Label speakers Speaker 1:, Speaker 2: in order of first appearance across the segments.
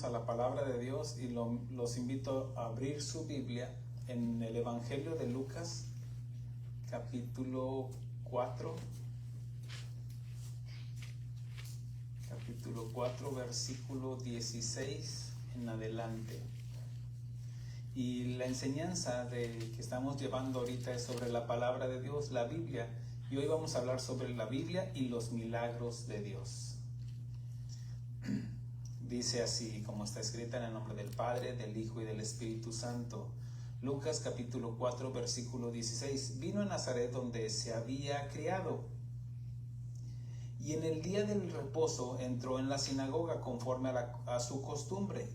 Speaker 1: A la palabra de Dios y los invito a abrir su Biblia en el Evangelio de Lucas, capítulo 4, versículo 16 en adelante. Y la enseñanza que estamos llevando ahorita es sobre la palabra de Dios, la Biblia, y hoy vamos a hablar sobre la Biblia y los milagros de Dios. Dice así, como está escrita, en el nombre del Padre, del Hijo y del Espíritu Santo. Lucas capítulo 4, versículo 16. Vino a Nazaret, donde se había criado, y en el día del reposo entró en la sinagoga conforme a su costumbre,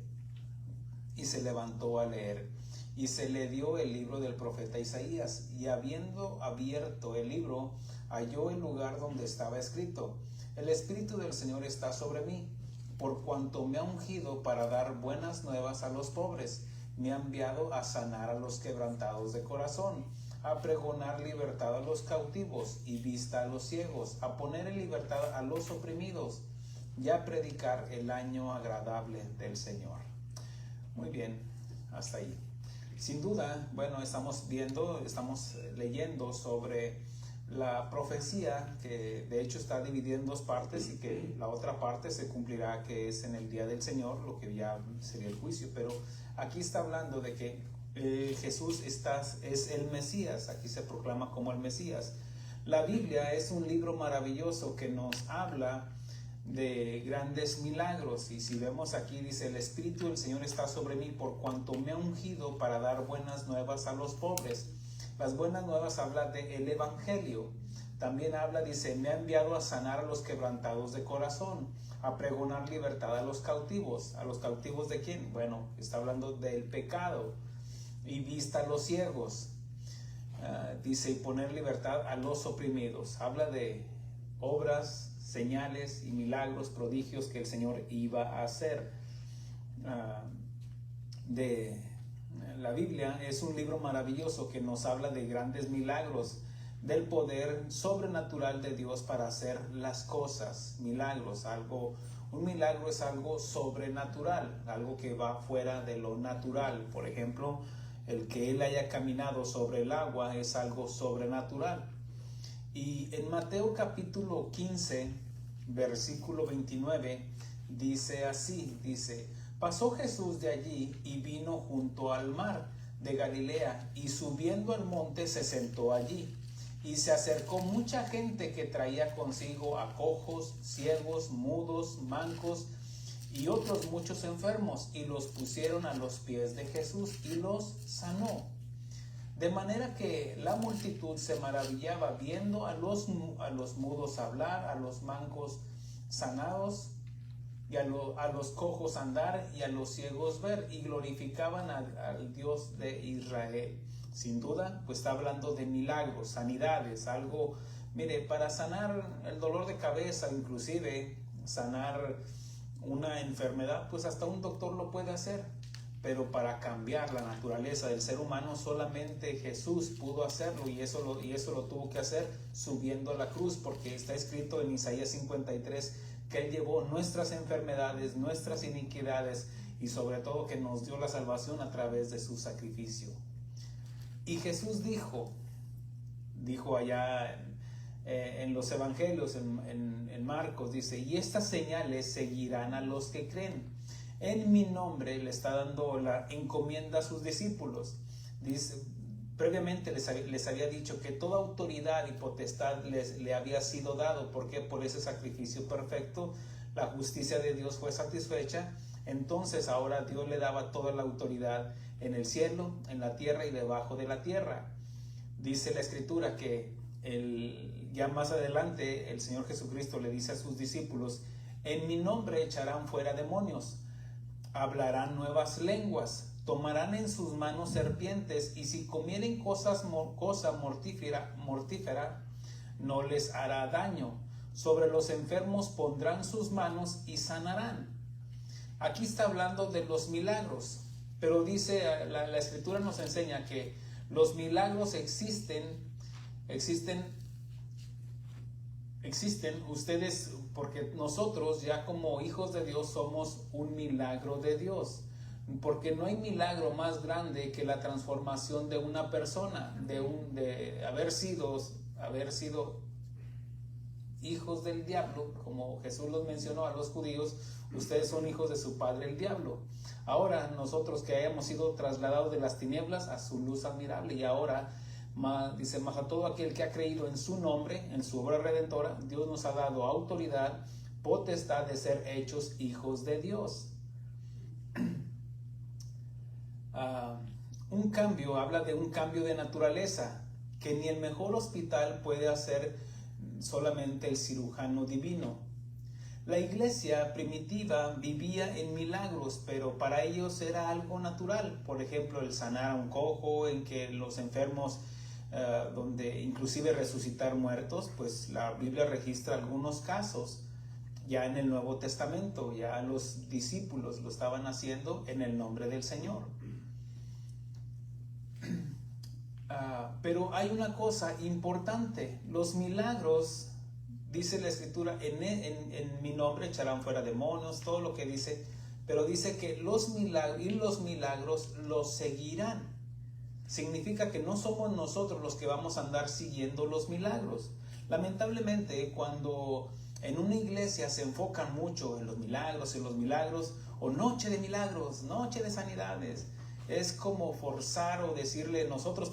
Speaker 1: y se levantó a leer. Y se le dio el libro del profeta Isaías, y habiendo abierto el libro, halló el lugar donde estaba escrito: El Espíritu del Señor está sobre mí, por cuanto me ha ungido para dar buenas nuevas a los pobres. Me ha enviado a sanar a los quebrantados de corazón, a pregonar libertad a los cautivos y vista a los ciegos, a poner en libertad a los oprimidos y a predicar el año agradable del Señor. Muy bien, hasta ahí. Sin duda, bueno, estamos leyendo sobre la profecía, que de hecho está dividida en dos partes, y que la otra parte se cumplirá, que es en el día del Señor, lo que ya sería el juicio. Pero aquí está hablando de que Jesús es el Mesías. Aquí se proclama como el Mesías. La Biblia es un libro maravilloso que nos habla de grandes milagros, y si vemos aquí dice: el Espíritu del Señor está sobre mí, por cuanto me ha ungido para dar buenas nuevas a los pobres. Las buenas nuevas habla del Evangelio. También habla, dice: me ha enviado a sanar a los quebrantados de corazón, a pregonar libertad a los cautivos. ¿A los cautivos de quién? Bueno, está hablando del pecado. Y vista a los ciegos. Dice: y poner libertad a los oprimidos. Habla de obras, señales y milagros, prodigios que el Señor iba a hacer. La Biblia es un libro maravilloso que nos habla de grandes milagros, del poder sobrenatural de Dios para hacer las cosas. Milagros, un milagro es algo sobrenatural, algo que va fuera de lo natural. Por ejemplo, el que Él haya caminado sobre el agua es algo sobrenatural. Y en Mateo capítulo 15, versículo 29, dice así, dice: pasó Jesús de allí y vino junto al mar de Galilea, y subiendo al monte se sentó allí. Y se acercó mucha gente que traía consigo a cojos, ciegos, mudos, mancos y otros muchos enfermos, y los pusieron a los pies de Jesús y los sanó. De manera que la multitud se maravillaba viendo a los mudos hablar, a los mancos sanados, y a los cojos andar, y a los ciegos ver, y glorificaban al Dios de Israel. Sin duda, pues está hablando de milagros, sanidades, algo, mire, para sanar el dolor de cabeza, inclusive sanar una enfermedad, pues hasta un doctor lo puede hacer. Pero para cambiar la naturaleza del ser humano, solamente Jesús pudo hacerlo, y eso lo tuvo que hacer subiendo a la cruz, porque está escrito en Isaías 53 que Él llevó nuestras enfermedades, nuestras iniquidades, y sobre todo que nos dio la salvación a través de su sacrificio. Y Jesús dijo allá en los evangelios, en Marcos, dice: y estas señales seguirán a los que creen. En mi nombre le está dando la encomienda a sus discípulos. Dice, previamente les había dicho que toda autoridad y potestad le había sido dado, porque por ese sacrificio perfecto la justicia de Dios fue satisfecha. Entonces ahora Dios le daba toda la autoridad en el cielo, en la tierra y debajo de la tierra. Dice la Escritura que ya más adelante el Señor Jesucristo le dice a sus discípulos: en mi nombre echarán fuera demonios, hablarán nuevas lenguas, tomarán en sus manos serpientes, y si comieren cosa mortífera no les hará daño. Sobre los enfermos pondrán sus manos y sanarán. Aquí está hablando de los milagros, pero dice, la Escritura nos enseña que los milagros existen. Ustedes porque nosotros ya como hijos de Dios somos un milagro de Dios. Porque no hay milagro más grande que la transformación de una persona, de haber sido hijos del diablo, como Jesús los mencionó a los judíos. Ustedes son hijos de su padre el diablo. Ahora nosotros que hayamos sido trasladados de las tinieblas a su luz admirable, y ahora dice, más a todo aquel que ha creído en su nombre, en su obra redentora, Dios nos ha dado autoridad, potestad de ser hechos hijos de Dios. Un cambio, habla de un cambio de naturaleza que ni el mejor hospital puede hacer, solamente el cirujano divino. La iglesia primitiva vivía en milagros, pero para ellos era algo natural. Por ejemplo, el sanar a un cojo, en que los enfermos, donde inclusive resucitar muertos, pues la Biblia registra algunos casos. Ya en el Nuevo Testamento, ya los discípulos lo estaban haciendo en el nombre del Señor. Pero hay una cosa importante: los milagros, dice la Escritura, en mi nombre echarán fuera demonios, todo lo que dice, pero dice que los milagros los seguirán. Significa que no somos nosotros los que vamos a andar siguiendo los milagros. Lamentablemente, cuando en una iglesia se enfocan mucho en los milagros, o noche de milagros, noche de sanidades, es como forzar o decirle, nosotros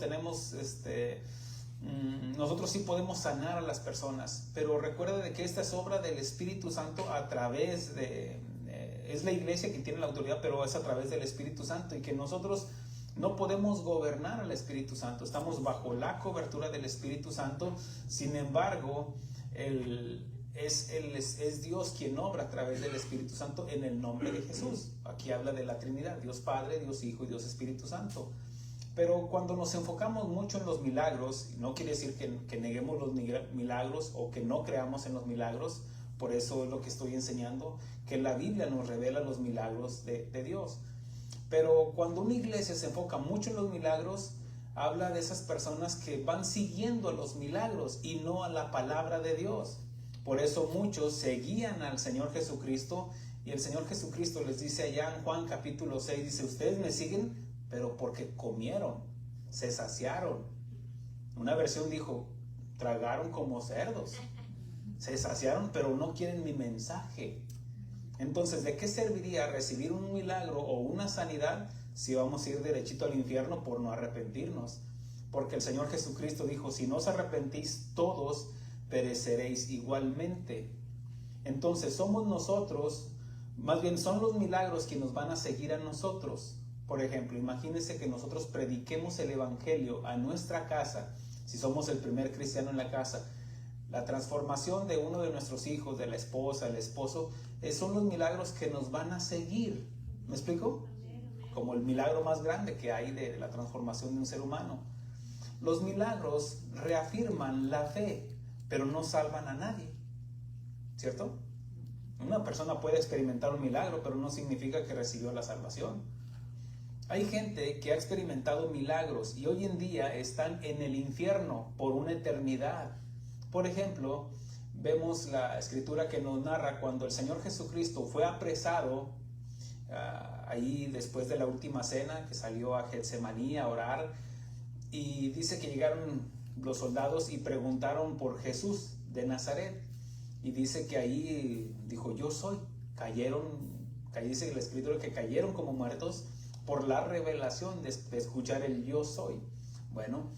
Speaker 1: sí podemos sanar a las personas, pero recuerda de que esta es obra del Espíritu Santo a través de, es la iglesia quien tiene la autoridad, pero es a través del Espíritu Santo, y que nosotros no podemos gobernar al Espíritu Santo, estamos bajo la cobertura del Espíritu Santo. Sin embargo, es Dios quien obra a través del Espíritu Santo en el nombre de Jesús. Aquí habla de la Trinidad, Dios Padre, Dios Hijo y Dios Espíritu Santo. Pero cuando nos enfocamos mucho en los milagros, no quiere decir que neguemos los milagros o que no creamos en los milagros. Por eso es lo que estoy enseñando, que la Biblia nos revela los milagros de Dios. Pero cuando una iglesia se enfoca mucho en los milagros, habla de esas personas que van siguiendo los milagros y no a la palabra de Dios. Por eso muchos seguían al Señor Jesucristo, y el Señor Jesucristo les dice allá en Juan capítulo 6, dice, ustedes me siguen, pero porque comieron, se saciaron. Una versión dijo, tragaron como cerdos, se saciaron, pero no quieren mi mensaje. Entonces, ¿de qué serviría recibir un milagro o una sanidad si vamos a ir derechito al infierno por no arrepentirnos? Porque el Señor Jesucristo dijo, si no os arrepentís todos, pereceréis igualmente. Entonces somos nosotros, más bien son los milagros que nos van a seguir a nosotros. Por ejemplo, imagínense que nosotros prediquemos el evangelio a nuestra casa. Si somos el primer cristiano en la casa, la transformación de uno de nuestros hijos, de la esposa, el esposo, son los milagros que nos van a seguir. ¿Me explico? Como el milagro más grande que hay de la transformación de un ser humano. Los milagros reafirman la fe, pero no salvan a nadie, ¿cierto? Una persona puede experimentar un milagro, pero no significa que recibió la salvación. Hay gente que ha experimentado milagros y hoy en día están en el infierno por una eternidad. Por ejemplo, vemos la escritura que nos narra cuando el Señor Jesucristo fue apresado, ahí después de la última cena, que salió a Getsemaní a orar, y dice que llegaron los soldados y preguntaron por Jesús de Nazaret, y dice que ahí dijo, yo soy. Dice la escritura que cayeron como muertos por la revelación de escuchar el yo soy. Bueno,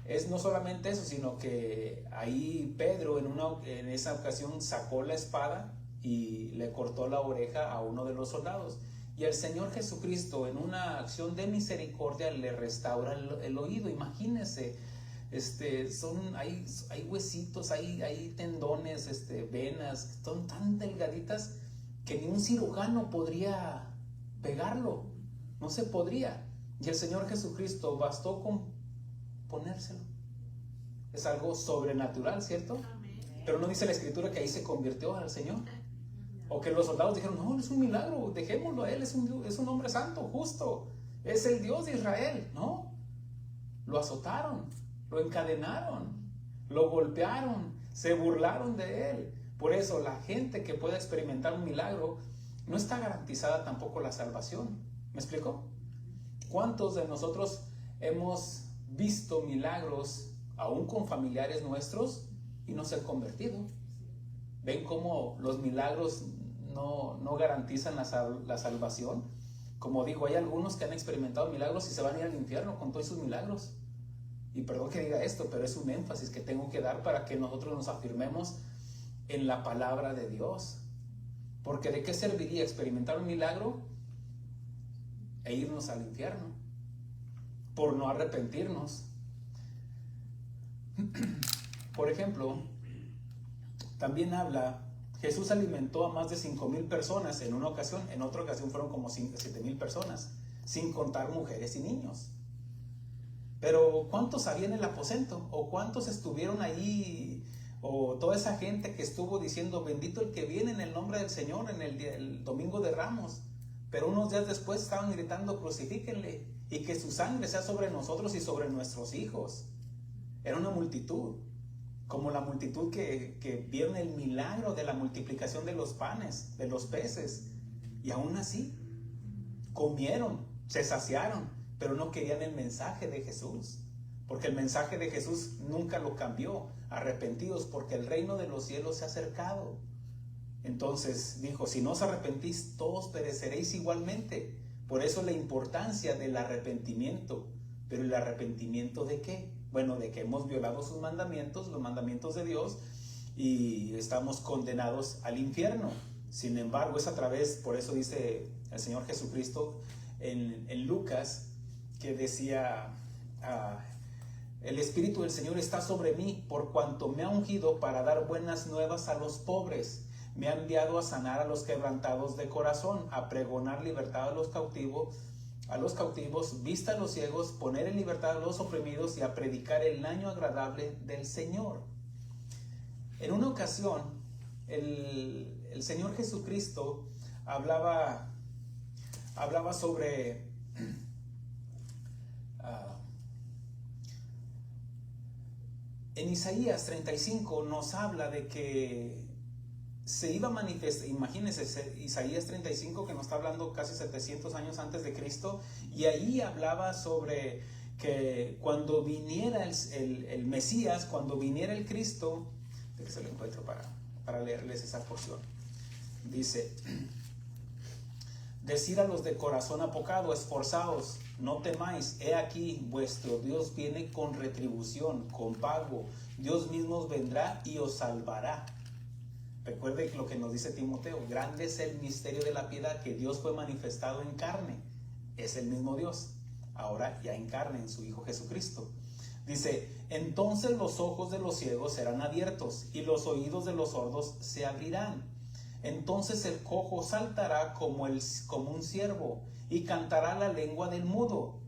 Speaker 1: es no solamente eso, sino que ahí Pedro en esa ocasión sacó la espada y le cortó la oreja a uno de los soldados, y el Señor Jesucristo en una acción de misericordia le restaura el oído. Imagínense, hay huesitos, hay tendones, venas, son tan delgaditas que ni un cirujano podría pegarlo, no se podría, y el Señor Jesucristo bastó con ponérselo. Es algo sobrenatural, ¿cierto? Amén. Pero no dice la escritura que ahí se convirtió al Señor, o que los soldados dijeron, no, es un milagro, dejémoslo a él, es un hombre santo, justo, es el Dios de Israel. No, lo azotaron, lo encadenaron, lo golpearon, se burlaron de él, Por eso la gente que pueda experimentar un milagro no está garantizada tampoco la salvación. ¿Me explico? ¿Cuántos de nosotros hemos visto milagros aún con familiares nuestros y no se han convertido? ¿Ven cómo los milagros no garantizan la salvación? Como digo, hay algunos que han experimentado milagros y se van a ir al infierno con todos sus milagros. Y perdón que diga esto, pero es un énfasis que tengo que dar para que nosotros nos afirmemos en la palabra de Dios. Porque ¿de qué serviría experimentar un milagro e irnos al infierno por no arrepentirnos? Por ejemplo, también habla, Jesús alimentó a más de 5,000 personas en una ocasión, en otra ocasión fueron como 7,000 personas, sin contar mujeres y niños. Pero ¿cuántos había en el aposento? ¿O cuántos estuvieron ahí? O toda esa gente que estuvo diciendo, bendito el que viene en el nombre del Señor en el domingo de Ramos. Pero unos días después estaban gritando, crucifíquenle, y que su sangre sea sobre nosotros y sobre nuestros hijos. Era una multitud, como la multitud que vieron el milagro de la multiplicación de los panes, de los peces. Y aún así, comieron, se saciaron, pero no querían el mensaje de Jesús. Porque el mensaje de Jesús nunca lo cambió. Arrepentidos, porque el reino de los cielos se ha acercado. Entonces dijo, si no os arrepentís, todos pereceréis igualmente. Por eso la importancia del arrepentimiento. ¿Pero el arrepentimiento de qué? Bueno, de que hemos violado sus mandamientos, los mandamientos de Dios, y estamos condenados al infierno. Sin embargo, es a través, por eso dice el Señor Jesucristo en Lucas, que decía, el Espíritu del Señor está sobre mí, por cuanto me ha ungido para dar buenas nuevas a los pobres. Me ha enviado a sanar a los quebrantados de corazón, a pregonar libertad a los cautivos, vista a los ciegos, poner en libertad a los oprimidos y a predicar el año agradable del Señor. En una ocasión, el Señor Jesucristo hablaba sobre en Isaías 35 nos habla de que se iba a manifestar. Imagínense, Isaías 35, que nos está hablando casi 700 años antes de Cristo, y ahí hablaba sobre que cuando viniera el Mesías, cuando viniera el Cristo, de que se lo encuentro para leerles esa porción. Dice, decir a los de corazón apocado, esforzaos, no temáis, he aquí, vuestro Dios viene con retribución, con pago, Dios mismo os vendrá y os salvará. Recuerde lo que nos dice Timoteo, grande es el misterio de la piedad, que Dios fue manifestado en carne, es el mismo Dios, ahora ya en carne, en su Hijo Jesucristo. Dice, entonces los ojos de los ciegos serán abiertos y los oídos de los sordos se abrirán. Entonces el cojo saltará como un ciervo y cantará la lengua del mudo,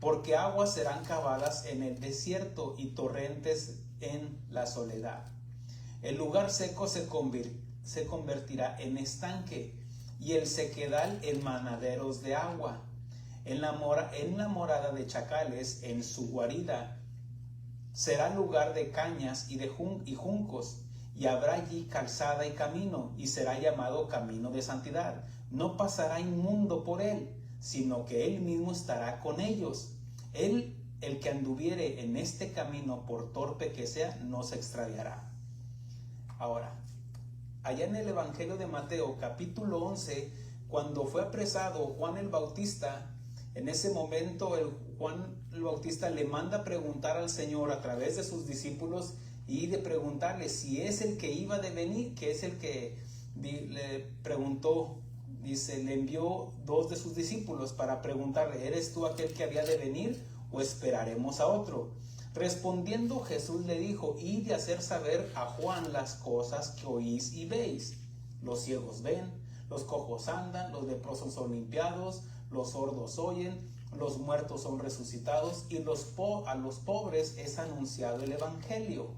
Speaker 1: porque aguas serán cavadas en el desierto y torrentes en la soledad. El lugar seco se convertirá en estanque y el sequedal en manaderos de agua. En la morada de chacales, en su guarida, será lugar de cañas y juncos, y habrá allí calzada y camino, y será llamado camino de santidad. No pasará inmundo por él, sino que él mismo estará con ellos. Él, el que anduviere en este camino, por torpe que sea, no se extraviará. Ahora, allá en el Evangelio de Mateo, capítulo 11, cuando fue apresado Juan el Bautista, en ese momento Juan el Bautista le manda preguntar al Señor a través de sus discípulos y de preguntarle si es el que iba de venir, que es el que le preguntó, dice, le envió 2 de sus discípulos para preguntarle, ¿eres tú aquel que había de venir o esperaremos a otro? Respondiendo Jesús le dijo, id de hacer saber a Juan las cosas que oís y veis. Los ciegos ven, los cojos andan, los leprosos son limpiados, los sordos oyen, los muertos son resucitados y a los pobres es anunciado el evangelio.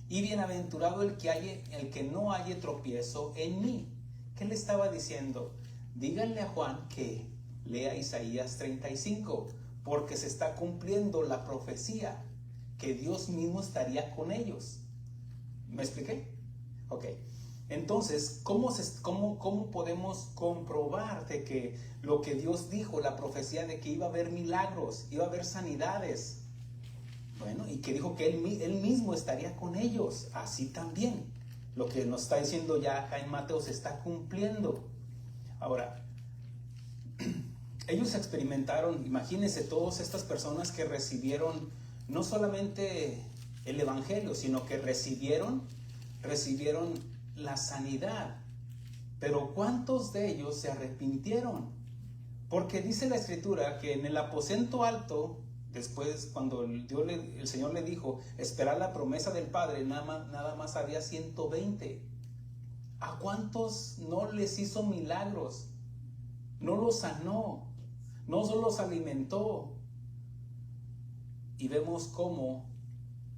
Speaker 1: Y bienaventurado el que no halle tropiezo en mí. ¿Qué le estaba diciendo? Díganle a Juan que lea Isaías 35, porque se está cumpliendo la profecía que Dios mismo estaría con ellos. ¿Me expliqué? Ok. Entonces, ¿cómo podemos comprobar de que lo que Dios dijo, la profecía de que iba a haber milagros, iba a haber sanidades? Bueno, y que dijo que él mismo estaría con ellos, así también. Lo que nos está diciendo ya acá en Mateo se está cumpliendo. Ahora, ellos experimentaron, imagínense, todas estas personas que recibieron no solamente el Evangelio, sino que recibieron la sanidad. Pero ¿cuántos de ellos se arrepintieron? Porque dice la Escritura que en el aposento alto, después cuando el Señor le dijo esperar la promesa del Padre, nada más había 120. ¿A cuántos no les hizo milagros? No los sanó, no solo los alimentó. Y vemos cómo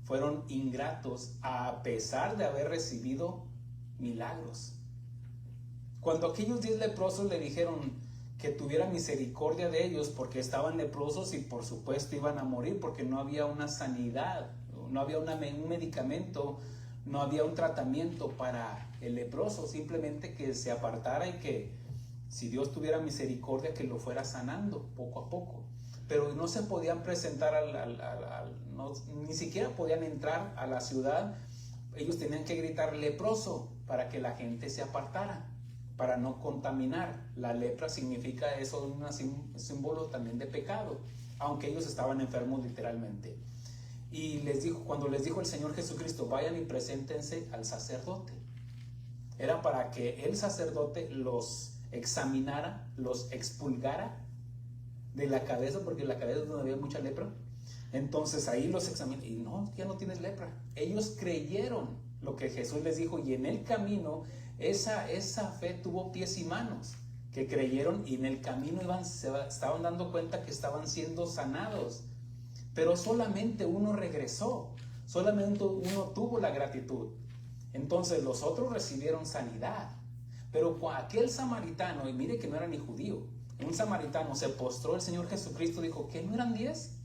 Speaker 1: fueron ingratos a pesar de haber recibido milagros. Cuando aquellos 10 leprosos le dijeron que tuviera misericordia de ellos porque estaban leprosos y por supuesto iban a morir porque no había una sanidad, no había un medicamento, no había un tratamiento para el leproso, simplemente que se apartara y que si Dios tuviera misericordia que lo fuera sanando poco a poco. Pero no se podían presentar ni siquiera podían entrar a la ciudad. Ellos tenían que gritar leproso para que la gente se apartara, para no contaminar. La lepra significa eso, un símbolo también de pecado, aunque ellos estaban enfermos literalmente. Y cuando les dijo el Señor Jesucristo, vayan y preséntense al sacerdote, era para que el sacerdote los examinara, los expulgara de la cabeza, porque en la cabeza es donde había mucha lepra. Entonces ahí los examinó y no, ya no tienes lepra. Ellos creyeron lo que Jesús les dijo y en el camino esa fe tuvo pies y manos, que creyeron y en el camino se estaban dando cuenta que estaban siendo sanados. Pero solamente uno regresó, solamente uno tuvo la gratitud. Entonces los otros recibieron sanidad. Pero aquel samaritano, y mire que no era ni judío, un samaritano se postró el Señor Jesucristo, dijo, ¿qué no eran 10?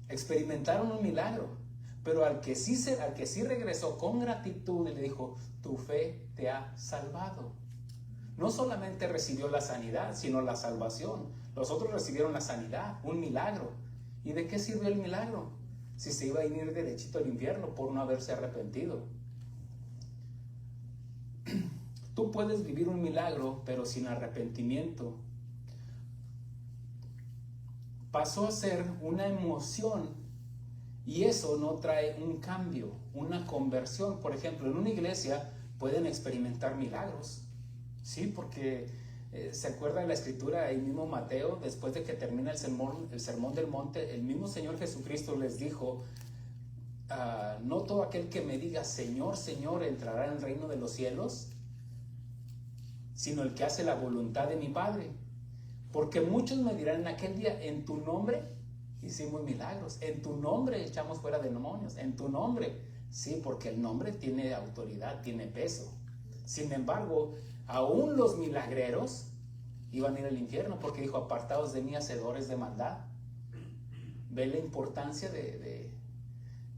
Speaker 1: Experimentaron un milagro, pero al que sí regresó con gratitud y le dijo, tu fe te ha salvado. No solamente recibió la sanidad, sino la salvación. Los otros recibieron la sanidad, un milagro. ¿Y de qué sirvió el milagro? Si se iba a ir derechito al infierno por no haberse arrepentido. Tú puedes vivir un milagro, pero sin arrepentimiento. Pasó a ser una emoción y eso no trae un cambio, una conversión. Por ejemplo, en una iglesia pueden experimentar milagros, ¿sí? Porque se acuerda de la escritura, ahí mismo Mateo, después de que termina el sermón del monte, el mismo Señor Jesucristo les dijo, no todo aquel que me diga Señor, Señor entrará en el reino de los cielos, sino el que hace la voluntad de mi Padre. Porque muchos me dirán en aquel día, en tu nombre hicimos milagros, en tu nombre echamos fuera demonios, en tu nombre. Sí, porque el nombre tiene autoridad, tiene peso. Sin embargo, aún los milagreros iban a ir al infierno, porque dijo, apartados de mí, hacedores de maldad. Ve la importancia de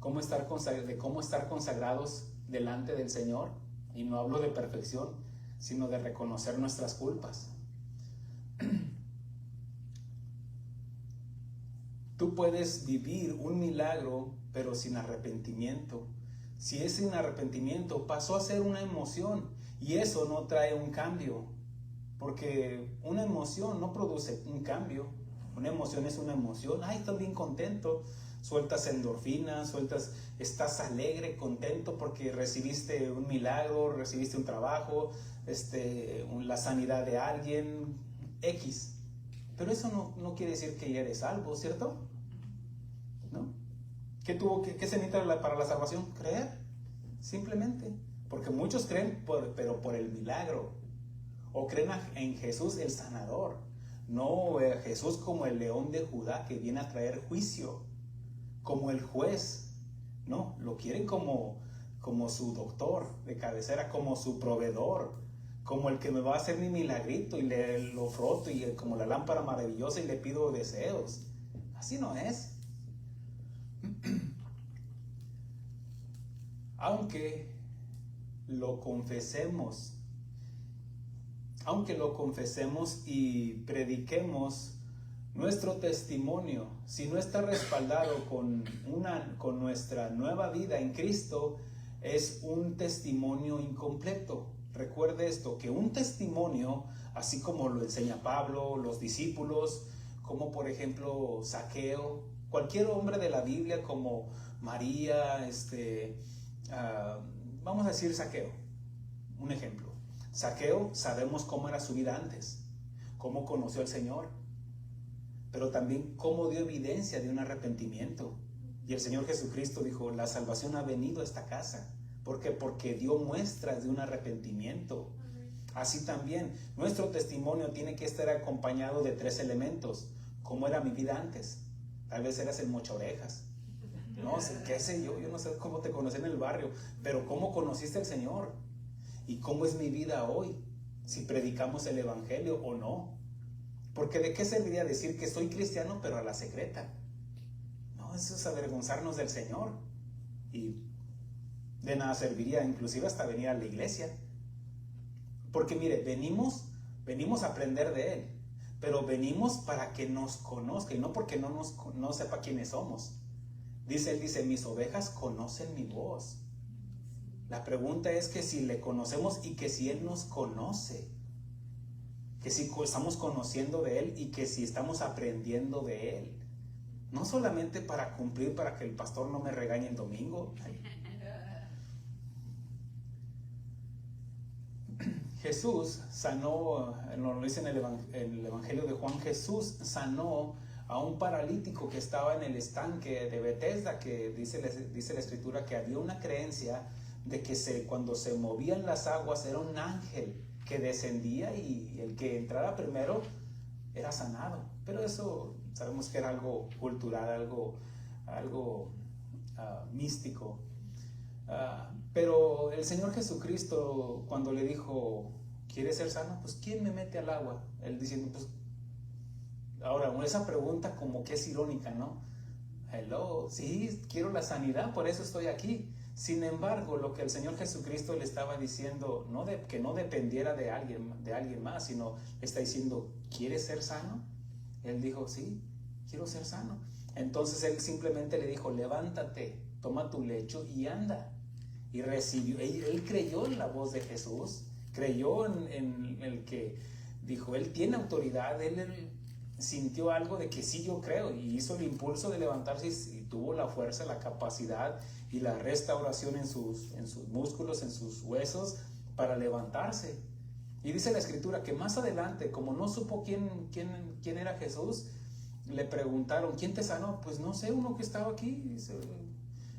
Speaker 1: cómo estar consagrados delante del Señor. Y no hablo de perfección, sino de reconocer nuestras culpas. Tú puedes vivir un milagro, pero sin arrepentimiento. Si es sin arrepentimiento, pasó a ser una emoción y eso no trae un cambio, porque una emoción no produce un cambio. Una emoción es una emoción. Ay, estoy bien contento. Sueltas endorfinas, estás alegre, contento porque recibiste un milagro, recibiste un trabajo, la sanidad de alguien, X. Pero eso no quiere decir que ya eres salvo, ¿cierto? ¿No? ¿Qué se necesita para la salvación? Creer, simplemente. Porque muchos creen, pero por el milagro. O creen en Jesús el sanador. No, Jesús como el león de Judá que viene a traer juicio. Como el juez. No, lo quieren como su doctor de cabecera, como su proveedor, como el que me va a hacer mi milagrito y lo froto y como la lámpara maravillosa y le pido deseos. Así no es. Aunque lo confesemos, aunque lo confesemos y prediquemos nuestro testimonio, si no está respaldado con nuestra nueva vida en Cristo, es un testimonio incompleto. Recuerde esto, que un testimonio, así como lo enseña Pablo, los discípulos, como por ejemplo Zaqueo, cualquier hombre de la Biblia como María, vamos a decir Zaqueo, un ejemplo. Zaqueo, sabemos cómo era su vida antes, cómo conoció al Señor, pero también cómo dio evidencia de un arrepentimiento. Y el Señor Jesucristo dijo, la salvación ha venido a esta casa. ¿Por qué? Porque dio muestras de un arrepentimiento. Así también, nuestro testimonio tiene que estar acompañado de 3 elementos. ¿Cómo era mi vida antes? Tal vez eras el mocha orejas. No sé, qué sé yo no sé cómo te conocí en el barrio, pero ¿cómo conociste al Señor? ¿Y cómo es mi vida hoy? Si predicamos el Evangelio o no. Porque ¿de qué serviría decir que soy cristiano pero a la secreta? No, eso es avergonzarnos del Señor. Y de nada serviría, inclusive hasta venir a la iglesia. Porque mire, venimos a aprender de Él, pero venimos para que nos conozca y no porque no sepa quiénes somos. Él dice, mis ovejas conocen mi voz. La pregunta es que si le conocemos y que si Él nos conoce, que si estamos conociendo de Él y que si estamos aprendiendo de Él. No solamente para cumplir, para que el pastor no me regañe el domingo. Jesús sanó, lo dice en el Evangelio de Juan, Jesús sanó a un paralítico que estaba en el estanque de Betesda, que dice la Escritura que había una creencia de que cuando se movían las aguas era un ángel que descendía y el que entrara primero era sanado. Pero eso sabemos que era algo cultural, algo místico. Pero el Señor Jesucristo, cuando le dijo, ¿quieres ser sano? Pues ¿quién me mete al agua? Él diciendo, pues ahora esa pregunta como que es irónica, ¿no? Hello, sí, quiero la sanidad, por eso estoy aquí. Sin embargo, lo que el Señor Jesucristo le estaba diciendo, que no dependiera de alguien más, sino le está diciendo, ¿quieres ser sano? Él dijo, sí, quiero ser sano. Entonces él simplemente le dijo, levántate, toma tu lecho y anda. Y recibió, él creyó en la voz de Jesús, creyó en el que dijo, él tiene autoridad, él sintió algo de que sí, yo creo, y hizo el impulso de levantarse y tuvo la fuerza, la capacidad y la restauración en sus músculos, en sus huesos para levantarse. Y dice la Escritura que más adelante, como no supo quién era Jesús, le preguntaron, ¿quién te sanó? Pues no sé, uno que estaba aquí.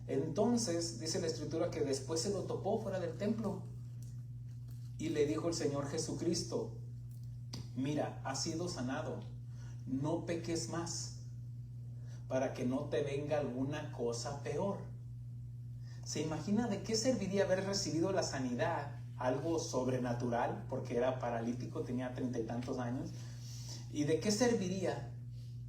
Speaker 1: Entonces dice la Escritura que después se lo topó fuera del templo y le dijo el Señor Jesucristo, mira, has sido sanado, no peques más para que no te venga alguna cosa peor. ¿Se imagina de qué serviría haber recibido la sanidad? Algo sobrenatural, porque era paralítico, tenía 30 y tantos años. ¿Y de qué serviría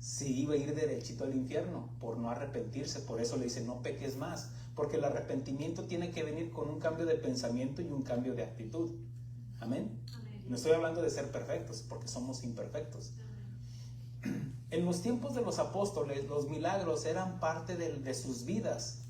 Speaker 1: si iba a ir derechito al infierno por no arrepentirse? Por eso le dice, no peques más, porque el arrepentimiento tiene que venir con un cambio de pensamiento y un cambio de actitud. Amén. No estoy hablando de ser perfectos, porque somos imperfectos. En los tiempos de los apóstoles, los milagros eran parte de sus vidas,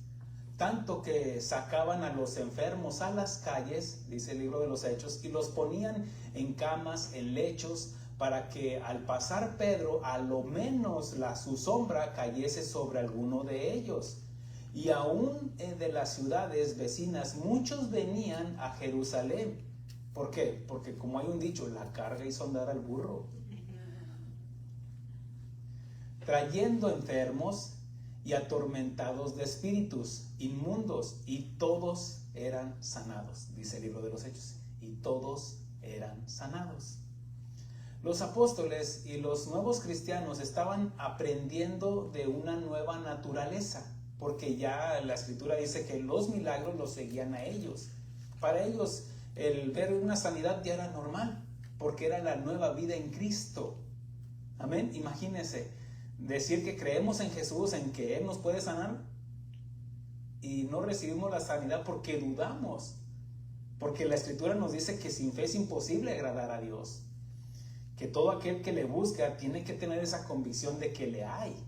Speaker 1: tanto que sacaban a los enfermos a las calles, dice el libro de los Hechos, y los ponían en camas, en lechos, para que al pasar Pedro, a lo menos su sombra cayese sobre alguno de ellos. Y aún de las ciudades vecinas, muchos venían a Jerusalén. ¿Por qué? Porque como hay un dicho, la carga hizo andar al burro. Trayendo enfermos y atormentados de espíritus inmundos, y todos eran sanados, dice el libro de los Hechos, y todos eran sanados. Los apóstoles y los nuevos cristianos estaban aprendiendo de una nueva naturaleza, porque ya la Escritura dice que los milagros los seguían a ellos. Para ellos el ver una sanidad ya era normal, porque era la nueva vida en Cristo. Amén. Imagínense decir que creemos en Jesús, en que Él nos puede sanar, y no recibimos la sanidad porque dudamos. porque la Escritura nos dice que sin fe es imposible agradar a Dios, que todo aquel que le busca tiene que tener esa convicción de que le hay.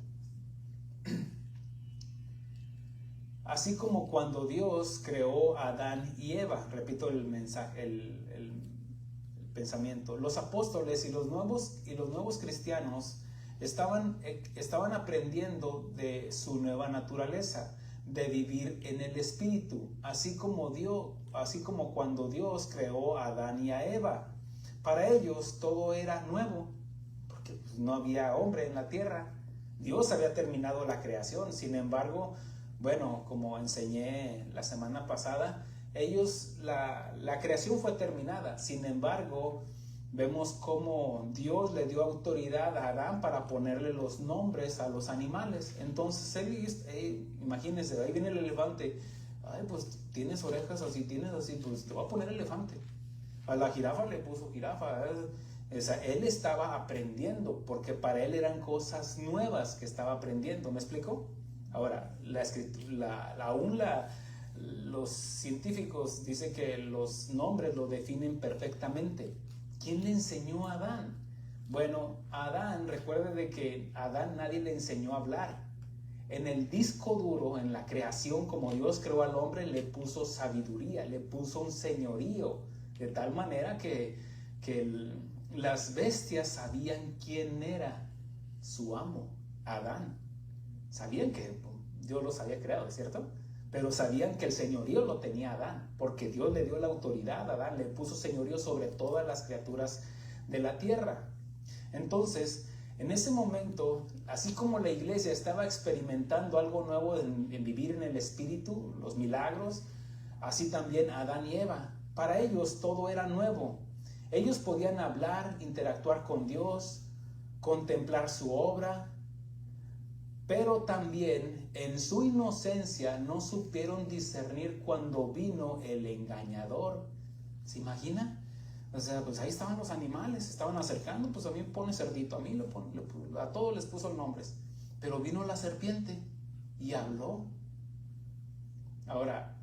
Speaker 1: Así como cuando Dios creó a Adán y Eva, repito el mensaje, el pensamiento, los apóstoles y los nuevos cristianos estaban aprendiendo de su nueva naturaleza, de vivir en el Espíritu, así como cuando Dios creó a Adán y a Eva. Para ellos todo era nuevo, porque no había hombre en la tierra. Dios había terminado la creación. Sin embargo, bueno, como enseñé la semana pasada, la creación fue terminada. Sin embargo, vemos cómo Dios le dio autoridad a Adán para ponerle los nombres a los animales. Entonces, imagínense, ahí viene el elefante. Ay, pues tienes orejas así, tienes así, pues te voy a poner elefante. A la jirafa le puso jirafa. Él estaba aprendiendo, porque para él eran cosas nuevas que estaba aprendiendo. ¿Me explico? Ahora, los científicos dicen que los nombres lo definen perfectamente. ¿Quién le enseñó a Adán? Bueno, a Adán, recuerde de que a Adán nadie le enseñó a hablar. En el disco duro, en la creación, como Dios creó al hombre, le puso sabiduría, le puso un señorío, de tal manera que las bestias sabían quién era su amo, Adán. Sabían que Dios los había creado, ¿cierto? Pero sabían que el señorío lo tenía Adán, porque Dios le dio la autoridad a Adán, le puso señorío sobre todas las criaturas de la tierra. Entonces, en ese momento, así como la iglesia estaba experimentando algo nuevo en vivir en el Espíritu, los milagros, así también Adán y Eva, para ellos todo era nuevo. Ellos podían hablar, interactuar con Dios, contemplar su obra, pero también en su inocencia no supieron discernir cuando vino el engañador. ¿Se imagina? O sea, pues ahí estaban los animales, se estaban acercando, pues a mí pone cerdito, a mí a todos les puso nombres. Pero vino la serpiente y habló. Ahora,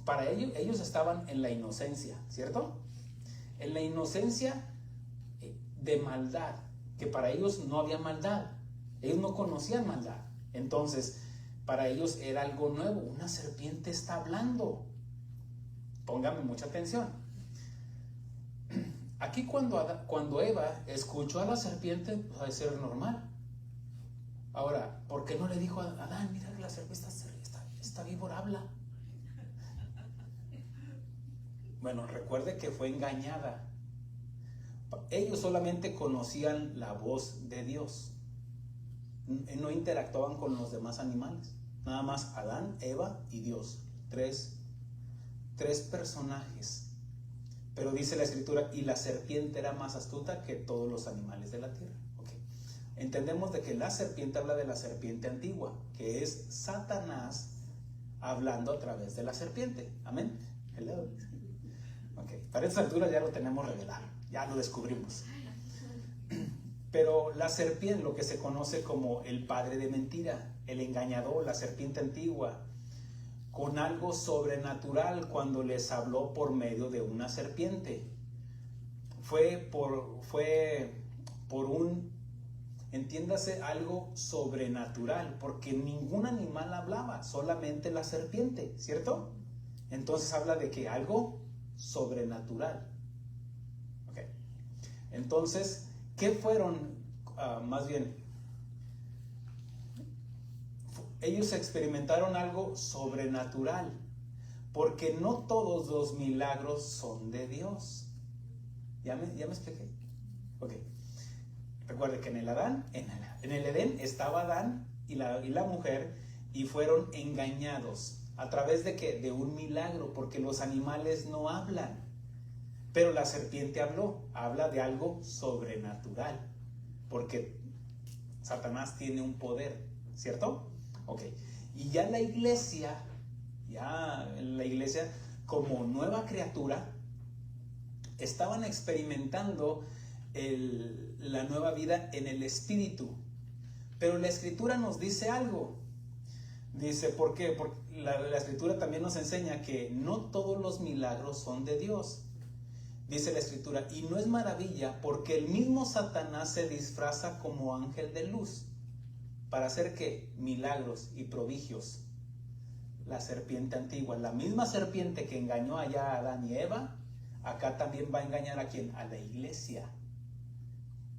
Speaker 1: para ellos estaban en la inocencia, ¿cierto? En la inocencia de maldad, que para ellos no había maldad. Ellos no conocían maldad. Entonces, para ellos era algo nuevo. Una serpiente está hablando. Póngame mucha atención. Aquí cuando Eva escuchó a la serpiente, pues, debe ser normal. Ahora, ¿por qué no le dijo a Adán, mira que la serpiente está víbora, habla? Bueno, recuerde que fue engañada. Ellos solamente conocían la voz de Dios. No interactuaban con los demás animales. Nada más Adán, Eva y Dios. Tres personajes. Pero dice la Escritura, y la serpiente era más astuta que todos los animales de la tierra. Okay. Entendemos de que la serpiente habla de la serpiente antigua, que es Satanás hablando a través de la serpiente. Amén. Hello. Okay. Para esta altura ya lo tenemos revelado, ya lo descubrimos. Pero la serpiente, lo que se conoce como el padre de mentira, el engañador, la serpiente antigua, con algo sobrenatural cuando les habló por medio de una serpiente. Fue por un, entiéndase, algo sobrenatural, porque ningún animal hablaba, solamente la serpiente, ¿cierto? Entonces habla de que algo sobrenatural. Okay. Entonces, ¿qué fueron? Más bien, ellos experimentaron algo sobrenatural, porque no todos los milagros son de Dios. ¿Ya me expliqué? Ok. Recuerde que en el Edén estaba Adán y la mujer, y fueron engañados. ¿A través de qué? De un milagro, porque los animales no hablan. Pero la serpiente habla de algo sobrenatural, porque Satanás tiene un poder, ¿cierto? Ok. Y ya la iglesia como nueva criatura, estaban experimentando la nueva vida en el Espíritu. Pero la Escritura nos dice algo. Dice, ¿por qué? Porque la Escritura también nos enseña que no todos los milagros son de Dios. Dice la Escritura, y no es maravilla porque el mismo Satanás se disfraza como ángel de luz. ¿Para hacer qué? Milagros y prodigios. La serpiente antigua, la misma serpiente que engañó allá a Adán y Eva, acá también va a engañar a ¿quién? A la iglesia.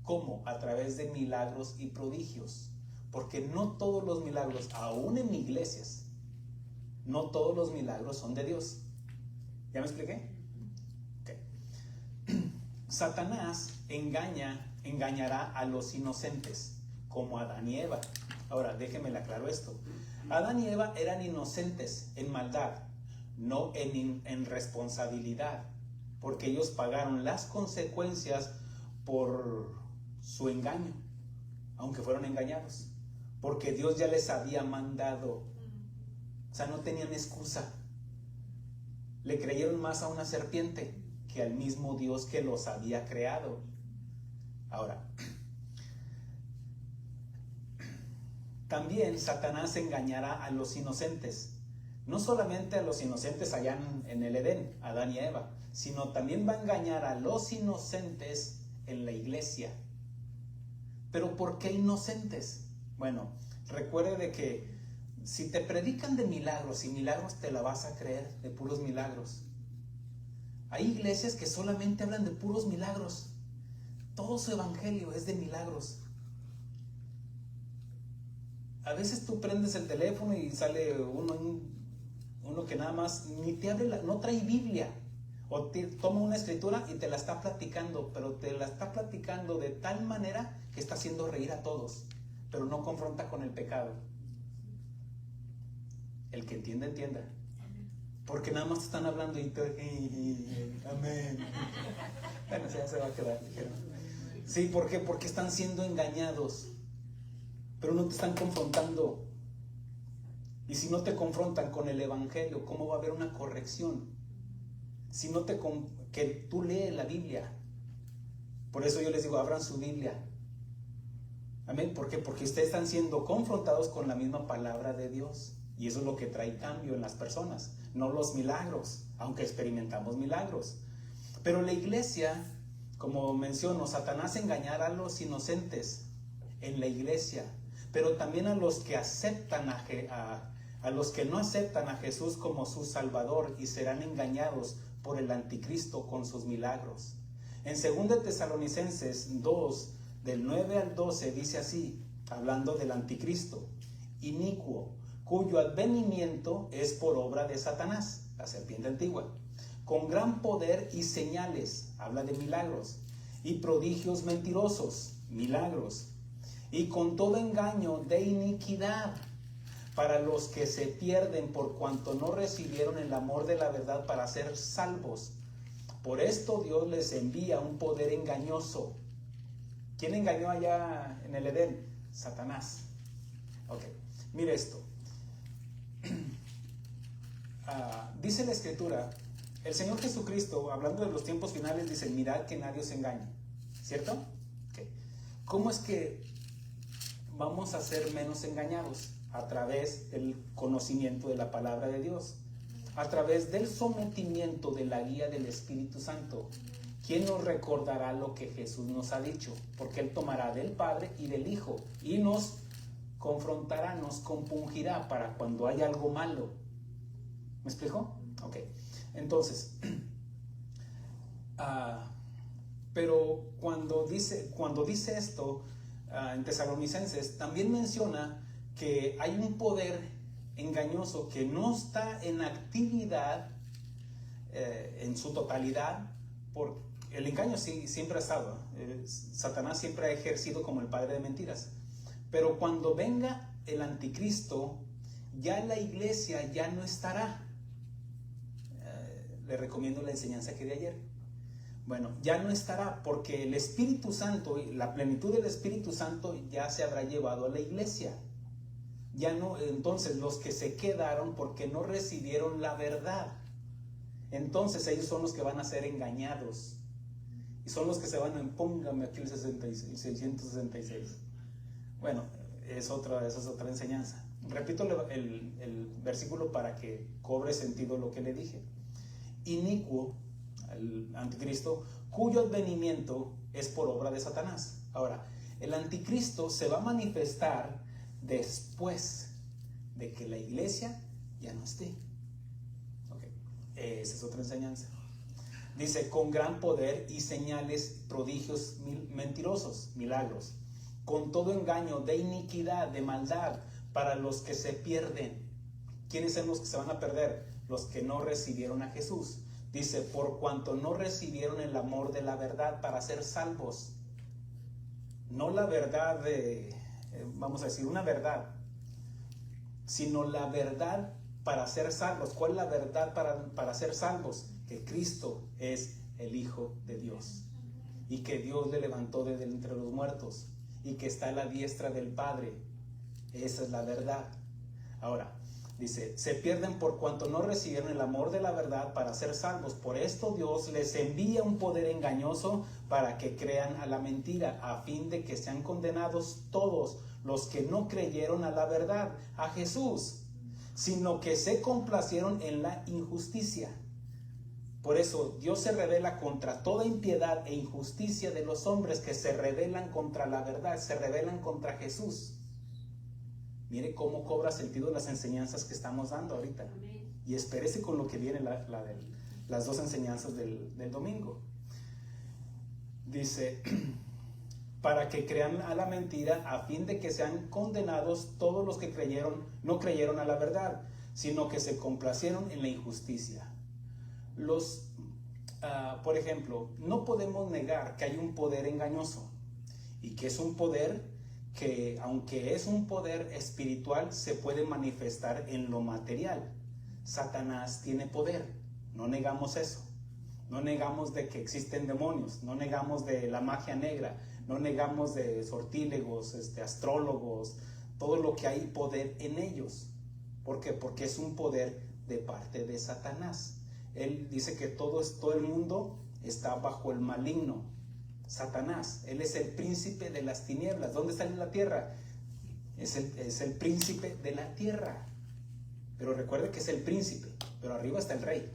Speaker 1: ¿Cómo? A través de milagros y prodigios. Porque no todos los milagros, aún en iglesias, no todos los milagros son de Dios. ¿Ya me expliqué? Okay. Satanás engañará a los inocentes, como Adán y Eva. Ahora, déjenme le aclaro esto. Adán y Eva eran inocentes en maldad, no en responsabilidad, porque ellos pagaron las consecuencias por su engaño, aunque fueron engañados, porque Dios ya les había mandado. O sea, no tenían excusa. Le creyeron más a una serpiente que al mismo Dios que los había creado. Ahora, también Satanás engañará a los inocentes. No solamente a los inocentes allá en el Edén, Adán y Eva, sino también va a engañar a los inocentes en la iglesia. ¿Pero por qué inocentes? Bueno, recuerde de que si te predican de milagros y milagros te la vas a creer, de puros milagros. Hay iglesias que solamente hablan de puros milagros. Todo su evangelio es de milagros. A veces tú prendes el teléfono y sale uno que nada más ni te abre, no trae Biblia. O toma una escritura y te la está platicando, pero te la está platicando de tal manera que está haciendo reír a todos, pero no confronta con el pecado. El que entienda, entienda. Porque nada más te están hablando y amén. Bueno, ya se va a quedar, dijeron. Sí, ¿por qué? Porque están siendo engañados, pero no te están confrontando. Y si no te confrontan con el evangelio, ¿cómo va a haber una corrección? Si no que tú lees la Biblia. Por eso yo les digo, abran su Biblia. Amén. ¿Por qué? Porque ustedes están siendo confrontados con la misma palabra de Dios. Y eso es lo que trae cambio en las personas, no los milagros, aunque experimentamos milagros. Pero la iglesia, como menciono, Satanás engañará a los inocentes en la iglesia, pero también a los que aceptan a los que no aceptan a Jesús como su Salvador, y serán engañados por el anticristo con sus milagros. En 2 Tesalonicenses 2, del 9 al 12, dice así, hablando del anticristo: inicuo, cuyo advenimiento es por obra de Satanás, la serpiente antigua, con gran poder y señales, habla de milagros, y prodigios mentirosos, milagros, y con todo engaño de iniquidad, para los que se pierden por cuanto no recibieron el amor de la verdad para ser salvos. Por esto Dios les envía un poder engañoso. ¿Quién engañó allá en el Edén? Satanás. Ok, mire esto. Dice la Escritura, el Señor Jesucristo, hablando de los tiempos finales, dice: mirad que nadie os engañe. ¿Cierto? Okay. ¿Cómo es que vamos a ser menos engañados? A través del conocimiento de la palabra de Dios, a través del sometimiento de la guía del Espíritu Santo. ¿Quién nos recordará lo que Jesús nos ha dicho? Porque Él tomará del Padre y del Hijo y nos confrontará, nos compungirá para cuando haya algo malo. ¿Me explico? Ok. Entonces, pero cuando dice esto en Tesalonicenses, también menciona que hay un poder engañoso que no está en actividad en su totalidad. Por el engaño sí, siempre ha estado. Satanás siempre ha ejercido como el padre de mentiras. Pero cuando venga el anticristo, ya la iglesia ya no estará. Le recomiendo la enseñanza que di ayer. Bueno, ya no estará, porque el Espíritu Santo, la plenitud del Espíritu Santo ya se habrá llevado a la iglesia. Ya no, entonces los que se quedaron porque no recibieron la verdad, entonces ellos son los que van a ser engañados. Y son los que se van a... Póngame aquí el 666. Bueno, esa es otra enseñanza. repito el versículo para que cobre sentido lo que le dije. Inicuo, el anticristo, cuyo advenimiento es por obra de Satanás. Ahora, el anticristo se va a manifestar después de que la iglesia ya no esté. Okay. Esa es otra enseñanza. Dice, con gran poder y señales, prodigios mentirosos, milagros, con todo engaño de iniquidad, de maldad, para los que se pierden. ¿Quiénes son los que se van a perder? Los que no recibieron a Jesús. Dice, por cuanto no recibieron el amor de la verdad para ser salvos. No la verdad de, vamos a decir, una verdad, sino la verdad para ser salvos. ¿Cuál es la verdad para ser salvos? Que Cristo es el Hijo de Dios y que Dios le levantó de entre los muertos y que está a la diestra del Padre. Esa es la verdad. Ahora, dice, se pierden por cuanto no recibieron el amor de la verdad para ser salvos. Por esto Dios les envía un poder engañoso para que crean a la mentira, a fin de que sean condenados todos los que no creyeron a la verdad, a Jesús, sino que se complacieron en la injusticia. Por eso Dios se revela contra toda impiedad e injusticia de los hombres que se rebelan contra la verdad, se rebelan contra Jesús. Mire cómo cobra sentido las enseñanzas que estamos dando ahorita. Amén. Y espérese con lo que viene las dos enseñanzas del domingo. Dice, para que crean a la mentira, a fin de que sean condenados todos los que no creyeron a la verdad, sino que se complacieron en la injusticia. Por ejemplo, no podemos negar que hay un poder engañoso y que es un poder que, aunque es un poder espiritual, se puede manifestar en lo material. Satanás tiene poder, no negamos eso. No negamos de que existen demonios, no negamos de la magia negra, no negamos de sortílegos, astrólogos, todo lo que hay poder en ellos. ¿Por qué? Porque es un poder de parte de Satanás. Él dice que todo el mundo está bajo el maligno. Satanás, él es el príncipe de las tinieblas. ¿Dónde está en la tierra? Es el príncipe de la tierra. Pero recuerde que es el príncipe, pero arriba está el rey.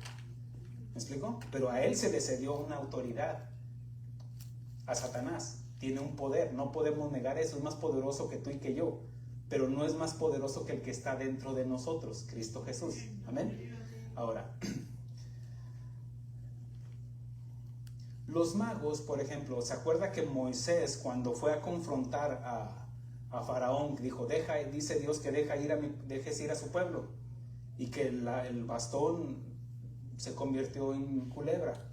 Speaker 1: ¿Me explico? Pero a él se le cedió una autoridad. A Satanás tiene un poder, no podemos negar eso. Es más poderoso que tú y que yo, pero no es más poderoso que el que está dentro de nosotros, Cristo Jesús. Amén. Ahora, los magos, por ejemplo, ¿se acuerda que Moisés, cuando fue a confrontar a Faraón, dijo, dice Dios que dejes ir a su pueblo, y que el bastón se convirtió en culebra?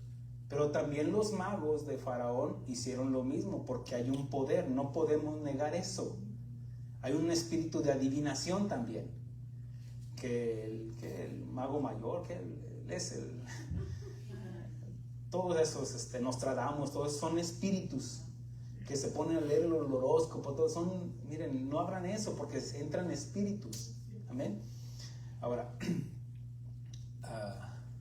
Speaker 1: Pero también los magos de Faraón hicieron lo mismo, porque hay un poder, no podemos negar eso. Hay un espíritu de adivinación también, que el mago mayor, que él es todos esos Nostradamus, todos son espíritus que se ponen a leer el horóscopo, todos son, miren, no abran eso porque entran espíritus. Amén. Ahora,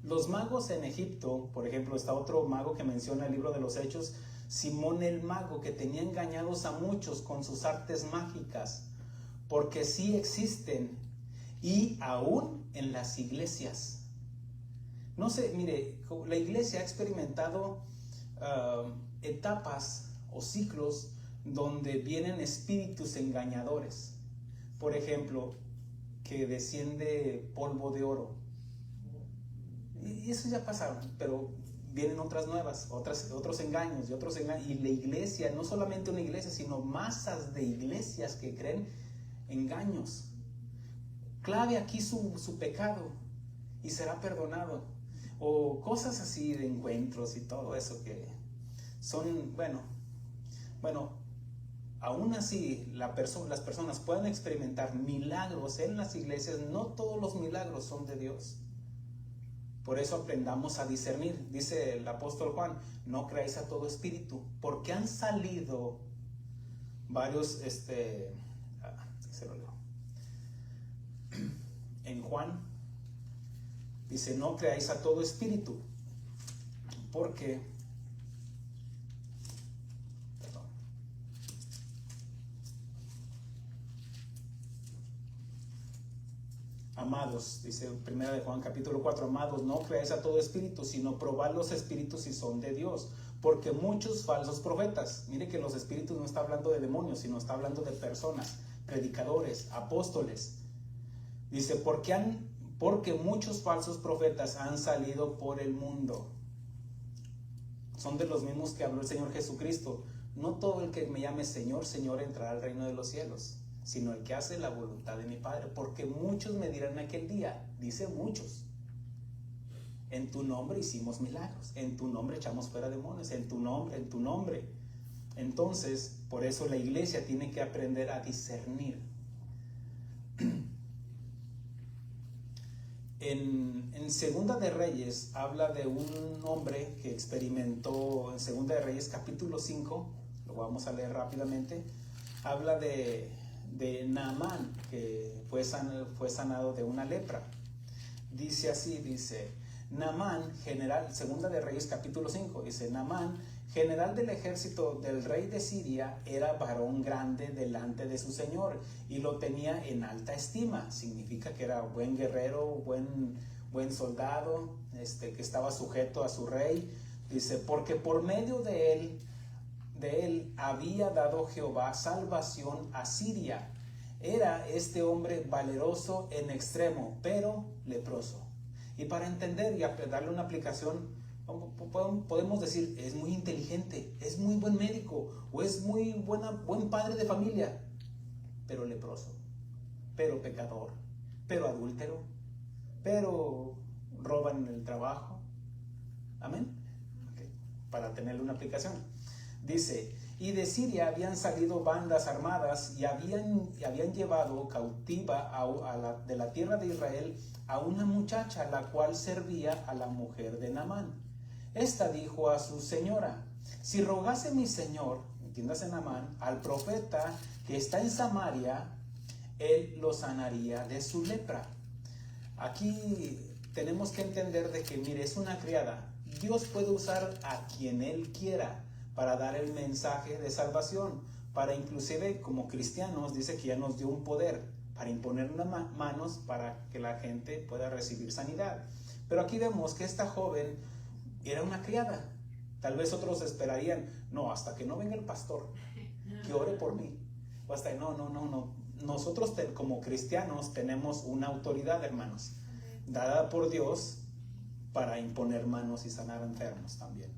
Speaker 1: los magos en Egipto, por ejemplo, está otro mago que menciona el libro de los Hechos, Simón el mago, que tenía engañados a muchos con sus artes mágicas, porque sí existen y aún en las iglesias. No sé, mire, la iglesia ha experimentado etapas o ciclos donde vienen espíritus engañadores. Por ejemplo, que desciende polvo de oro. Y eso ya pasaron, pero vienen otras nuevas, otros engaños y otros engaños. Y la iglesia, no solamente una iglesia, sino masas de iglesias que creen engaños. Clave aquí su pecado y será perdonado. O cosas así de encuentros y todo eso que son, bueno, aún así las personas pueden experimentar milagros en las iglesias. No todos los milagros son de Dios. Por eso aprendamos a discernir. Dice el apóstol Juan, no creáis a todo espíritu, porque han salido varios, se lo leo. En Juan dice, no creáis a todo espíritu, porque, amados, dice 1 de Juan capítulo 4, amados, no creáis a todo espíritu, sino probad los espíritus si son de Dios, porque muchos falsos profetas, mire que los espíritus no está hablando de demonios, sino está hablando de personas, predicadores, apóstoles. Dice, porque muchos falsos profetas han salido por el mundo. Son de los mismos que habló el Señor Jesucristo. No todo el que me llame Señor, Señor entrará al reino de los cielos, sino el que hace la voluntad de mi Padre. Porque muchos me dirán en aquel día, dice muchos, en tu nombre hicimos milagros, en tu nombre echamos fuera demonios, en tu nombre. Entonces, por eso la iglesia tiene que aprender a discernir. En Segunda de Reyes habla de un hombre que experimentó, en Segunda de Reyes capítulo 5, lo vamos a leer rápidamente, habla de Naamán, que fue sanado de una lepra. Dice así, dice, Naamán, general, Segunda de Reyes capítulo 5, dice, Naamán, general del ejército del rey de Siria, era varón grande delante de su señor y lo tenía en alta estima. Significa que era buen guerrero, buen soldado, que estaba sujeto a su rey. Dice, porque por medio de él había dado Jehová salvación a Siria. Era este hombre valeroso en extremo, pero leproso. Y para entender y darle una aplicación, podemos decir, es muy inteligente, es muy buen médico, o es muy buen padre de familia, pero leproso, pero pecador, pero adúltero, pero roban en el trabajo. Amén. Okay. Para tenerle una aplicación. Dice, y de Siria habían salido bandas armadas y habían llevado cautiva de la tierra de Israel a una muchacha, la cual servía a la mujer de Naamán. Esta dijo a su señora, si rogase mi señor, entiéndase Naamán, al profeta que está en Samaria, él lo sanaría de su lepra. Aquí tenemos que entender de que, mire, es una criada. Dios puede usar a quien él quiera para dar el mensaje de salvación, para inclusive como cristianos, dice que ya nos dio un poder para imponer unas manos para que la gente pueda recibir sanidad. Pero aquí vemos que esta joven era una criada. Tal vez otros esperarían, no, hasta que no venga el pastor, que ore por mí. O hasta, no. Nosotros como cristianos tenemos una autoridad, hermanos, dada por Dios para imponer manos y sanar enfermos también.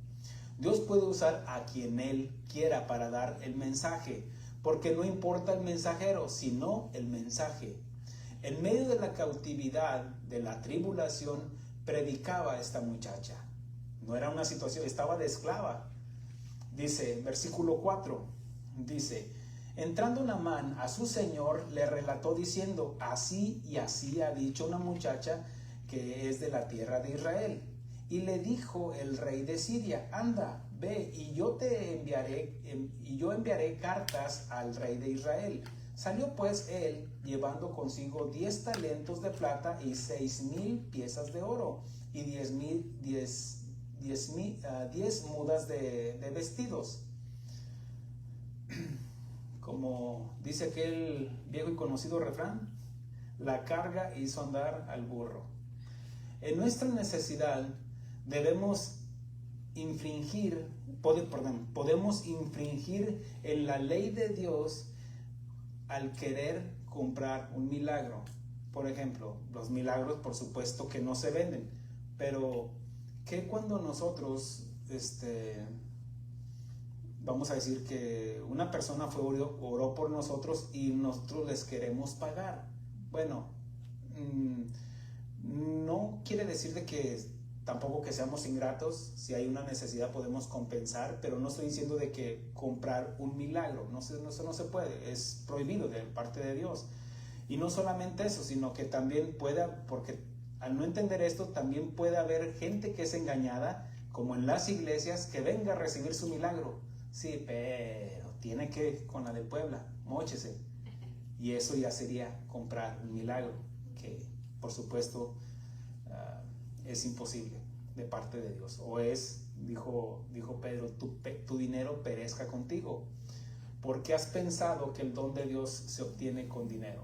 Speaker 1: Dios puede usar a quien Él quiera para dar el mensaje, porque no importa el mensajero, sino el mensaje. En medio de la cautividad, de la tribulación, predicaba esta muchacha. No era una situación, estaba de esclava. Dice, versículo 4, dice, entrando Naamán a su señor, le relató diciendo, así y así ha dicho una muchacha que es de la tierra de Israel. Y le dijo el rey de Siria, anda, ve, y yo enviaré cartas al rey de Israel. Salió pues él, llevando consigo 10 talentos de plata y 6,000 piezas de oro, y 10 mudas de vestidos. Como dice aquel viejo y conocido refrán, la carga hizo andar al burro. En nuestra necesidad podemos infringir en la ley de Dios al querer comprar un milagro. Por ejemplo, los milagros por supuesto que no se venden, pero ¿qué cuando nosotros, vamos a decir que una persona oró por nosotros y nosotros les queremos pagar? Bueno, no quiere decir de que tampoco que seamos ingratos. Si hay una necesidad podemos compensar, pero no estoy diciendo de que comprar un milagro, eso no se puede, es prohibido de parte de Dios. Y no solamente eso, sino que también porque al no entender esto, también puede haber gente que es engañada, como en las iglesias, que venga a recibir su milagro. Sí, pero tiene que, con la de Puebla, móchese. Y eso ya sería comprar un milagro, que por supuesto es imposible de parte de Dios. O dijo Pedro, tu dinero perezca contigo, porque has pensado que el don de Dios se obtiene con dinero.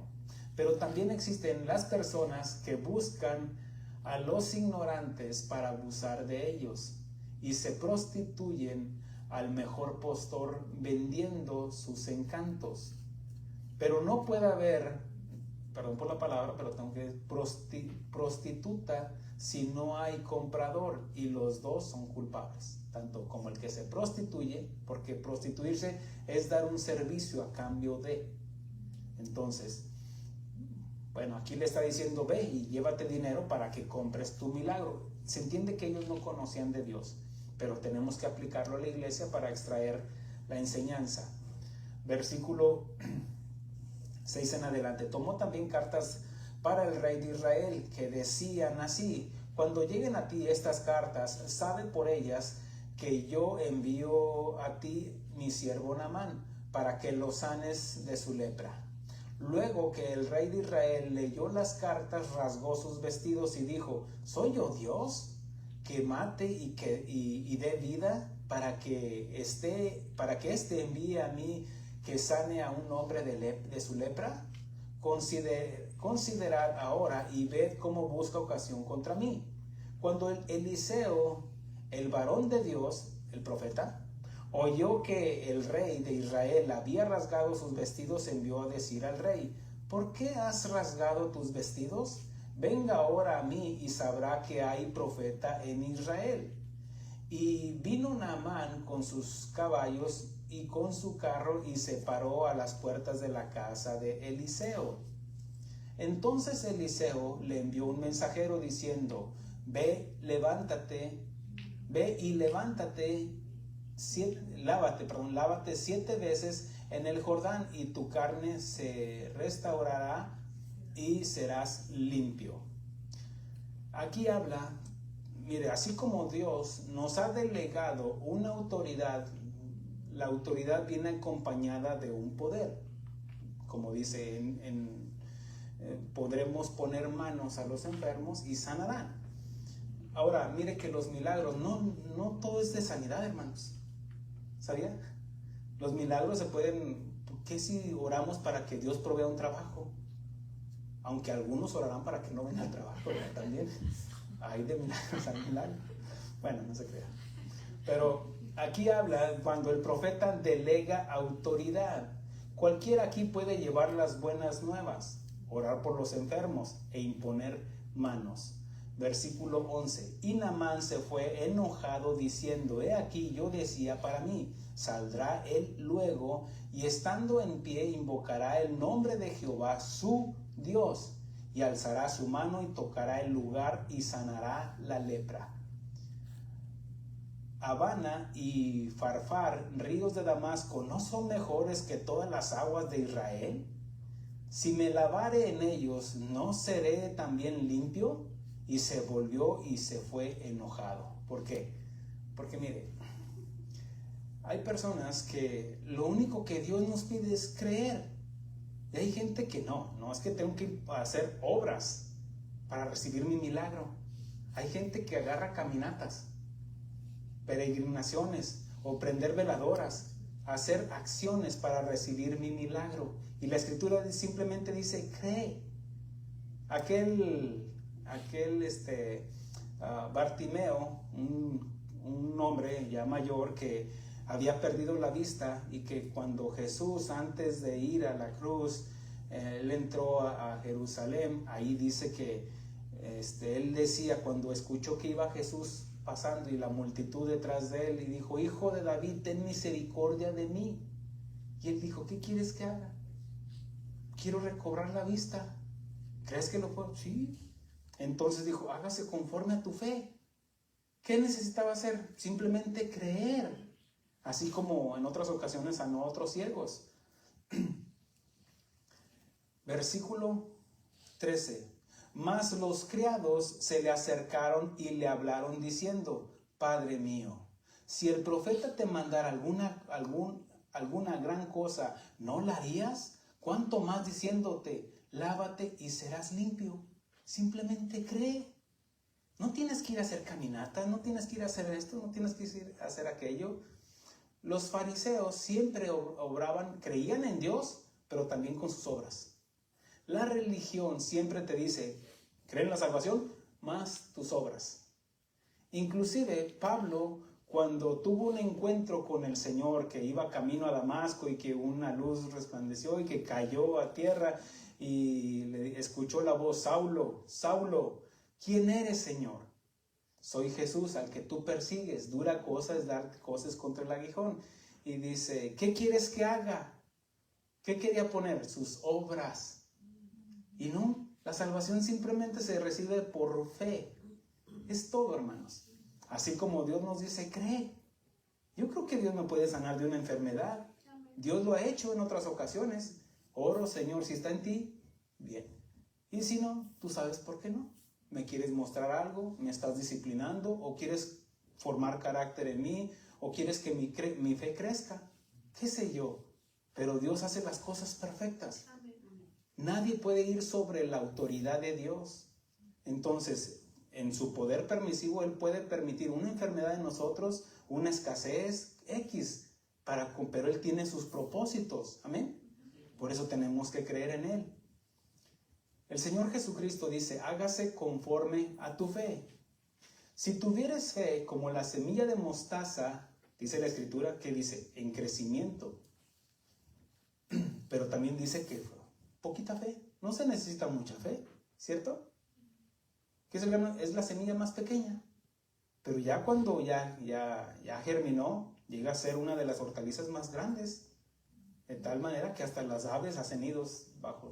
Speaker 1: Pero también existen las personas que buscan a los ignorantes para abusar de ellos y se prostituyen al mejor postor vendiendo sus encantos. Pero no puede haber, perdón por la palabra, pero tengo que prostituta si no hay comprador, y los dos son culpables, tanto como el que se prostituye, porque prostituirse es dar un servicio a cambio de. Entonces, bueno, aquí le está diciendo, ve y llévate dinero para que compres tu milagro. Se entiende que ellos no conocían de Dios, pero tenemos que aplicarlo a la iglesia para extraer la enseñanza. Versículo 6 en adelante. Tomó también cartas para el rey de Israel, que decían así: cuando lleguen a ti estas cartas, sabe por ellas que yo envío a ti mi siervo Naamán, para que lo sanes de su lepra. Luego que el rey de Israel leyó las cartas, rasgó sus vestidos y dijo: ¿soy yo Dios que mate y dé vida, para que éste envíe a mí que sane a un hombre de su lepra? Considerad ahora y ved cómo busca ocasión contra mí. Cuando Eliseo, el varón de Dios, el profeta, oyó que el rey de Israel había rasgado sus vestidos, envió a decir al rey: ¿por qué has rasgado tus vestidos? Venga ahora a mí y sabrá que hay profeta en Israel. Y vino Naamán con sus caballos y con su carro y se paró a las puertas de la casa de Eliseo. Entonces Eliseo le envió un mensajero diciendo: ve y lávate 7 veces en el Jordán, y tu carne se restaurará y serás limpio. Aquí habla, mire, así como Dios nos ha delegado una autoridad, la autoridad viene acompañada de un poder. Como dice, podremos poner manos a los enfermos y sanarán. Ahora, mire que los milagros, no todo es de sanidad, hermanos. ¿Sabía? Los milagros se pueden, ¿qué si oramos para que Dios provea un trabajo? Aunque algunos orarán para que no venga el trabajo, ¿verdad? También hay de milagros a milagros. Bueno, no se crea. Pero aquí habla cuando el profeta delega autoridad. Cualquiera aquí puede llevar las buenas nuevas, orar por los enfermos e imponer manos. Versículo 11. Y Naamán se fue enojado diciendo: he aquí, yo decía para mí, saldrá él luego y estando en pie invocará el nombre de Jehová su Dios, y alzará su mano y tocará el lugar y sanará la lepra. Abana y Farfar, ríos de Damasco, ¿no son mejores que todas las aguas de Israel? Si me lavare en ellos, ¿no seré también limpio? Y se volvió y se fue enojado. ¿Por qué? Porque mire, hay personas que lo único que Dios nos pide es creer. Y hay gente que no es que tengo que hacer obras para recibir mi milagro. Hay gente que agarra caminatas, peregrinaciones o prender veladoras, hacer acciones para recibir mi milagro. Y la escritura simplemente dice: cree. Aquel Bartimeo, un hombre ya mayor que había perdido la vista, y que cuando Jesús, antes de ir a la cruz, él entró a Jerusalén, ahí dice que él decía, cuando escuchó que iba Jesús pasando y la multitud detrás de él, y dijo: hijo de David, ten misericordia de mí. Y él dijo: ¿qué quieres que haga? Quiero recobrar la vista. ¿Crees que lo puedo? Sí. Entonces dijo: hágase conforme a tu fe. ¿Qué necesitaba hacer? Simplemente creer. Así como en otras ocasiones sanó a otros ciegos. Versículo 13. Mas los criados se le acercaron y le hablaron diciendo: Padre mío, si el profeta te mandara alguna gran cosa, ¿no la harías? ¿Cuánto más diciéndote: lávate y serás limpio? Simplemente cree. No tienes que ir a hacer caminatas, no tienes que ir a hacer esto, no tienes que ir a hacer aquello. Los fariseos siempre obraban, creían en Dios, pero también con sus obras. La religión siempre te dice, cree en la salvación más tus obras. Inclusive Pablo, cuando tuvo un encuentro con el Señor, que iba camino a Damasco y que una luz resplandeció y que cayó a tierra y le escuchó la voz: Saulo, Saulo, ¿quién eres, Señor? Soy Jesús al que tú persigues. Dura cosa es dar cosas contra el aguijón. Y dice, ¿qué quieres que haga? ¿Qué quería poner? Sus obras. Y no, la salvación simplemente se recibe por fe. Es todo, hermanos. Así como Dios nos dice, cree. Yo creo que Dios me puede sanar de una enfermedad. Dios lo ha hecho en otras ocasiones. Oro, Señor, si está en ti, bien. Y si no, tú sabes por qué no. ¿Me quieres mostrar algo? ¿Me estás disciplinando? ¿O quieres formar carácter en mí? ¿O quieres que mi fe crezca? ¿Qué sé yo? Pero Dios hace las cosas perfectas. Nadie puede ir sobre la autoridad de Dios. Entonces, en su poder permisivo, Él puede permitir una enfermedad en nosotros, una escasez X, pero Él tiene sus propósitos. Amén. Por eso tenemos que creer en Él. El Señor Jesucristo dice, hágase conforme a tu fe. Si tuvieres fe como la semilla de mostaza, dice la Escritura, que dice, en crecimiento. Pero también dice que poquita fe. No se necesita mucha fe, ¿cierto? Que es la semilla más pequeña. Pero ya cuando ya germinó, llega a ser una de las hortalizas más grandes. De tal manera que hasta las aves hacen nidos bajo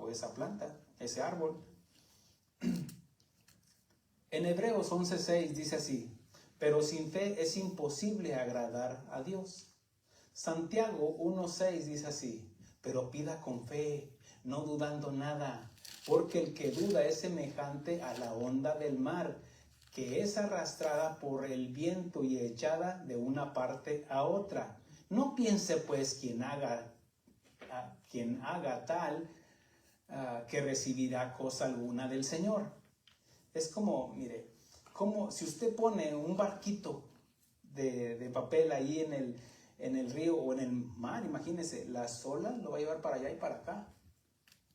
Speaker 1: esa planta, ese árbol. En Hebreos 11:6 dice así, pero sin fe es imposible agradar a Dios. Santiago 1:6 dice así, pero pida con fe, no dudando nada, porque el que duda es semejante a la onda del mar, que es arrastrada por el viento y echada de una parte a otra. No piense pues quien haga tal, que recibirá cosa alguna del Señor. Es como, mire, como si usted pone un barquito de papel ahí en el río o en el mar, imagínese, las olas lo va a llevar para allá y para acá.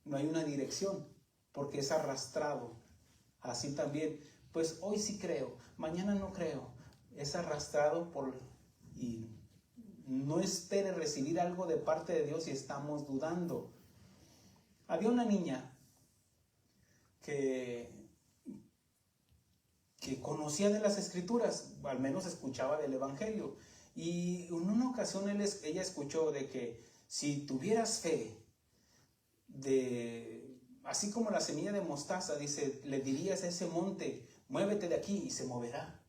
Speaker 1: No hay una dirección, porque es arrastrado. Así también, pues hoy sí creo, mañana no creo. Es arrastrado y no espere recibir algo de parte de Dios si estamos dudando. Había una niña que conocía de las Escrituras, al menos escuchaba del Evangelio. Y en una ocasión ella escuchó de que si tuvieras fe, así como la semilla de mostaza, dice, le dirías a ese monte, muévete de aquí, y se moverá.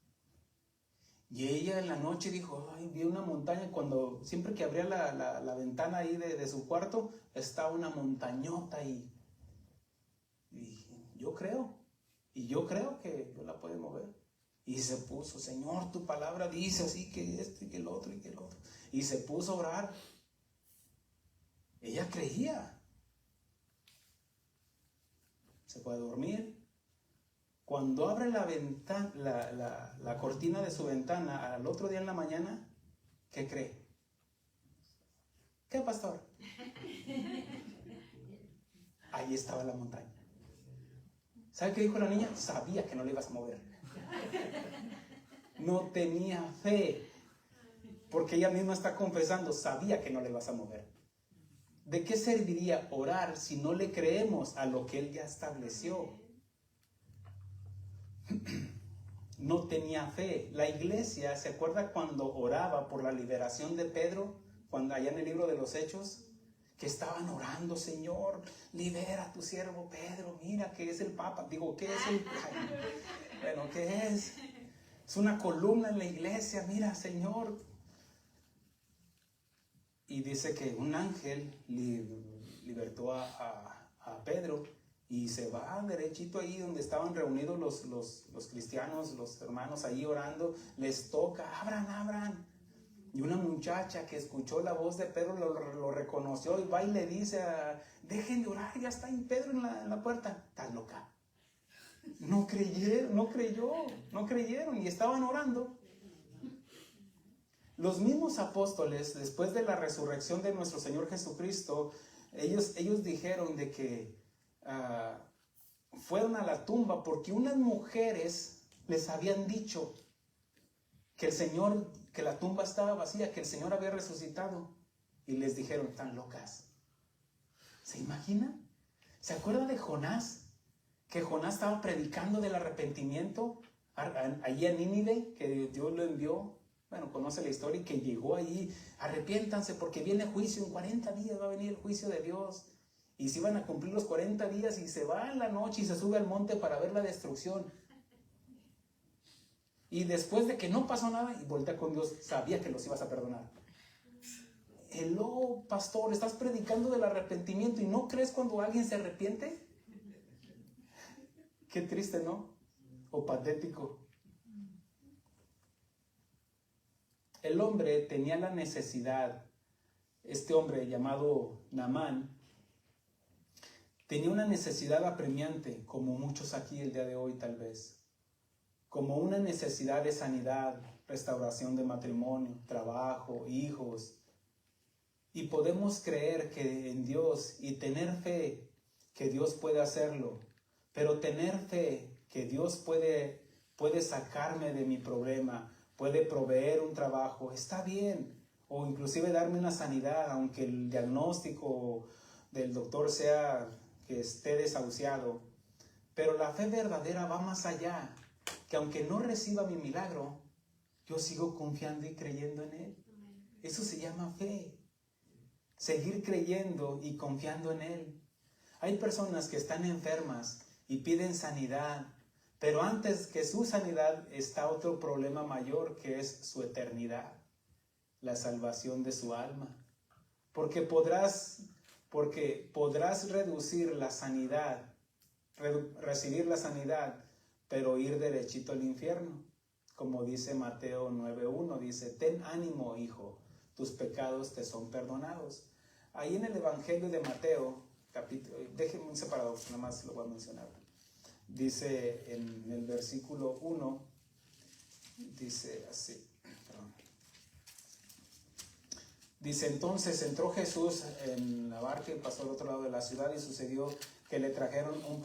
Speaker 1: Y ella en la noche dijo, ay, vi una montaña. Siempre que abría la ventana ahí de su cuarto, estaba una montañota ahí. Y yo creo que Dios la puede mover. Y se puso, Señor, tu palabra dice así, que esto y que el otro y que el otro. Y se puso a orar. Ella creía. Se puede dormir. Cuando abre la ventana, la cortina de su ventana al otro día en la mañana, ¿qué cree? ¿Qué, pastor? Ahí estaba la montaña. ¿Sabe qué dijo la niña? Sabía que no le ibas a mover. No tenía fe, porque ella misma está confesando, sabía que no le ibas a mover. ¿De qué serviría orar si no le creemos a lo que Él ya estableció? No tenía fe. La iglesia, ¿se acuerda cuando oraba por la liberación de Pedro? Cuando allá en el libro de los Hechos, que estaban orando, Señor, libera a tu siervo Pedro, mira que es el Papa. Digo, ¿qué es el? Bueno, ¿qué es? Es una columna en la iglesia, mira, Señor. Y dice que un ángel libertó a Pedro y se va derechito ahí donde estaban reunidos los cristianos, los hermanos ahí orando. Les toca, abran. Y una muchacha que escuchó la voz de Pedro lo reconoció y va y le dice, dejen de orar, ya está ahí Pedro en la puerta. Estás loca. No creyeron y estaban orando. Los mismos apóstoles, después de la resurrección de nuestro Señor Jesucristo, Ellos dijeron de que fueron a la tumba porque unas mujeres les habían dicho que que la tumba estaba vacía, que el Señor había resucitado. Y les dijeron, están locas. ¿Se imagina? ¿Se acuerda de Jonás? Que Jonás estaba predicando del arrepentimiento allí en Nínive, que Dios lo envió. Bueno, conoce la historia, y que llegó allí, arrepiéntanse porque viene juicio, en 40 días va a venir el juicio de Dios. Y se iban a cumplir los 40 días y se va en la noche y se sube al monte para ver la destrucción. Y después de que no pasó nada, y voltea con Dios, sabía que los ibas a perdonar. Hello, pastor, estás predicando del arrepentimiento y ¿no crees cuando alguien se arrepiente? Qué triste, ¿no? O patético. El hombre tenía la necesidad, este hombre llamado Naamán, tenía una necesidad apremiante, como muchos aquí el día de hoy tal vez, como una necesidad de sanidad, restauración de matrimonio, trabajo, hijos. Y podemos creer que en Dios y tener fe que Dios puede hacerlo, pero tener fe que Dios puede sacarme de mi problema, puede proveer un trabajo, está bien, o inclusive darme una sanidad, aunque el diagnóstico del doctor sea que esté desahuciado. Pero la fe verdadera va más allá, que aunque no reciba mi milagro, yo sigo confiando y creyendo en Él. Eso se llama fe. Seguir creyendo y confiando en Él. Hay personas que están enfermas y piden sanidad, pero antes que su sanidad está otro problema mayor, que es su eternidad, la salvación de su alma. Porque podrás reducir la sanidad, recibir la sanidad, pero ir derechito al infierno. Como dice Mateo 9:1, dice, ten ánimo, hijo, tus pecados te son perdonados. Ahí en el Evangelio de Mateo, déjenme un separador, nada más lo voy a mencionar. Dice en el versículo 1, dice así, perdón. Dice, entonces entró Jesús en la barca y pasó al otro lado de la ciudad, y sucedió que le trajeron un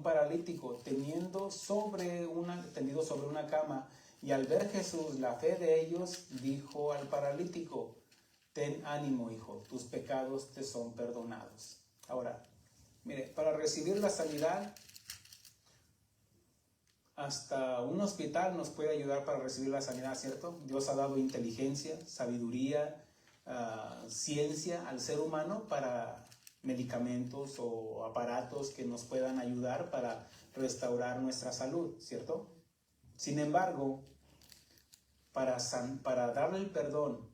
Speaker 1: paralítico tendido sobre una cama. Y al ver Jesús la fe de ellos, dijo al paralítico, ten ánimo, hijo, tus pecados te son perdonados. Ahora, mire, para recibir la sanidad, hasta un hospital nos puede ayudar para recibir la sanidad, ¿cierto? Dios ha dado inteligencia, sabiduría, ciencia al ser humano para medicamentos o aparatos que nos puedan ayudar para restaurar nuestra salud, ¿cierto? Sin embargo, para darle el perdón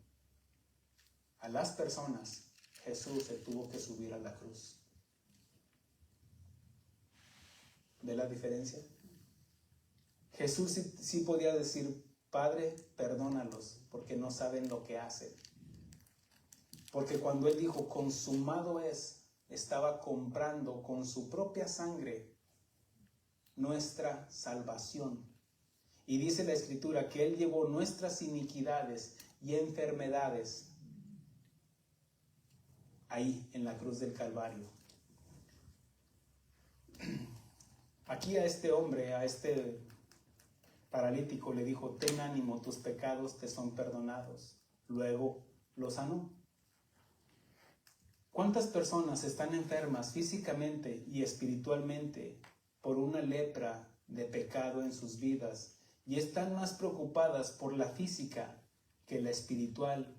Speaker 1: a las personas, Jesús se tuvo que subir a la cruz. ¿Ve la diferencia? Jesús sí podía decir, Padre, perdónalos, porque no saben lo que hacen. Porque cuando Él dijo, consumado es, estaba comprando con su propia sangre nuestra salvación. Y dice la Escritura que Él llevó nuestras iniquidades y enfermedades ahí en la cruz del Calvario. Aquí a este hombre, a este paralítico le dijo, ten ánimo, tus pecados te son perdonados. Luego lo sanó. ¿Cuántas personas están enfermas físicamente y espiritualmente por una lepra de pecado en sus vidas y están más preocupadas por la física que la espiritual?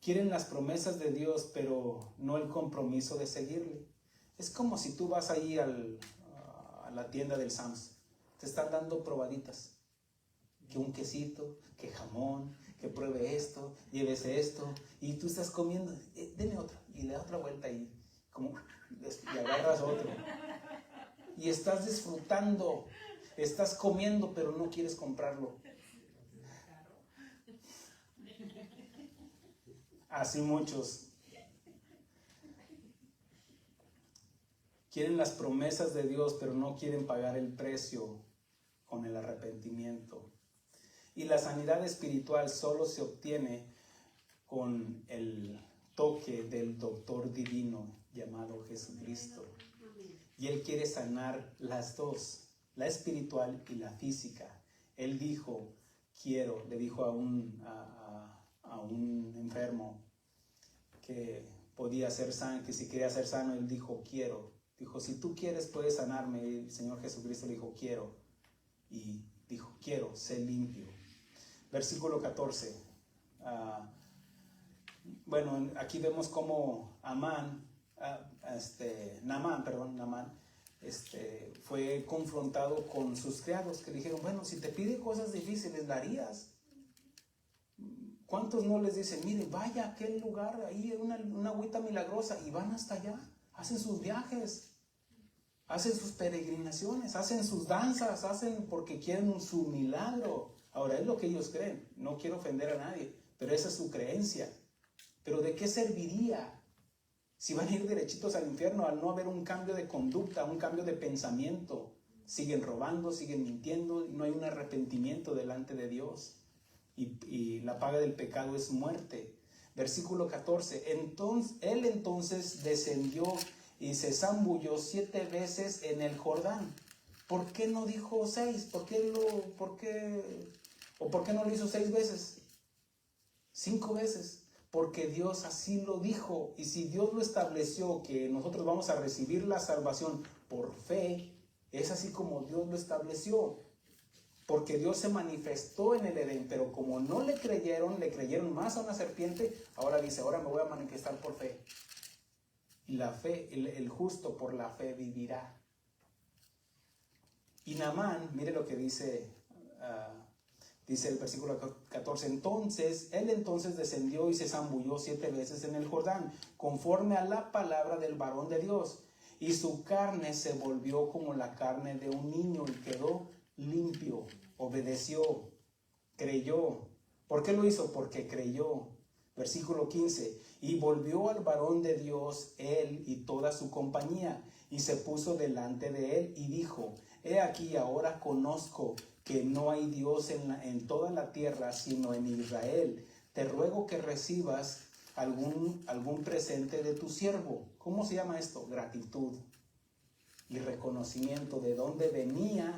Speaker 1: Quieren las promesas de Dios, pero no el compromiso de seguirle. Es como si tú vas ahí a la tienda del Sam's. Te están dando probaditas. Que un quesito, que jamón, que pruebe esto, llévese esto. Y tú estás comiendo, deme otra. Y le da otra vuelta y agarras otro. Y estás disfrutando, estás comiendo, pero no quieres comprarlo. Así muchos quieren las promesas de Dios, pero no quieren pagar el precio con el arrepentimiento. Y la sanidad espiritual solo se obtiene con el toque del doctor divino llamado Jesucristo. Y Él quiere sanar las dos, la espiritual y la física. Él dijo, le dijo a un enfermo que podía ser sano, que si quería ser sano, Él dijo, quiero. Dijo, si tú quieres, puedes sanarme. Y el Señor Jesucristo le dijo, quiero. Y dijo, quiero, sé limpio. Versículo 14. Bueno, aquí vemos cómo Naamán fue confrontado con sus criados que dijeron, bueno, si te pide cosas difíciles, ¿la harías? ¿Cuántos no les dicen, mire, vaya a aquel lugar, ahí hay una agüita milagrosa, y van hasta allá, hacen sus viajes, hacen sus peregrinaciones, hacen sus danzas, hacen porque quieren su milagro? Ahora, es lo que ellos creen, no quiero ofender a nadie, pero esa es su creencia. ¿Pero de qué serviría si van a ir derechitos al infierno al no haber un cambio de conducta, un cambio de pensamiento? Siguen robando, siguen mintiendo, y no hay un arrepentimiento delante de Dios. Y la paga del pecado es muerte. Versículo 14. Él entonces descendió y se zambulló 7 veces en el Jordán. ¿Por qué no dijo 6? ¿Por qué no lo hizo 6 veces? 5 veces. Porque Dios así lo dijo. Y si Dios lo estableció, que nosotros vamos a recibir la salvación por fe, es así como Dios lo estableció. Porque Dios se manifestó en el Edén, pero como no le creyeron más a una serpiente, ahora dice, ahora me voy a manifestar por fe. Y la fe, el justo por la fe vivirá. Y Naamán, mire lo que dice el versículo 14, él entonces descendió y se zambulló 7 veces en el Jordán, conforme a la palabra del varón de Dios, y su carne se volvió como la carne de un niño y quedó limpio, obedeció, creyó. ¿Por qué lo hizo? Porque creyó. Versículo 15, y volvió al varón de Dios él y toda su compañía, y se puso delante de él y dijo, he aquí ahora conozco que no hay Dios en toda la tierra sino en Israel. Te ruego que recibas algún presente de tu siervo. ¿Cómo se llama esto? Gratitud y reconocimiento de dónde venía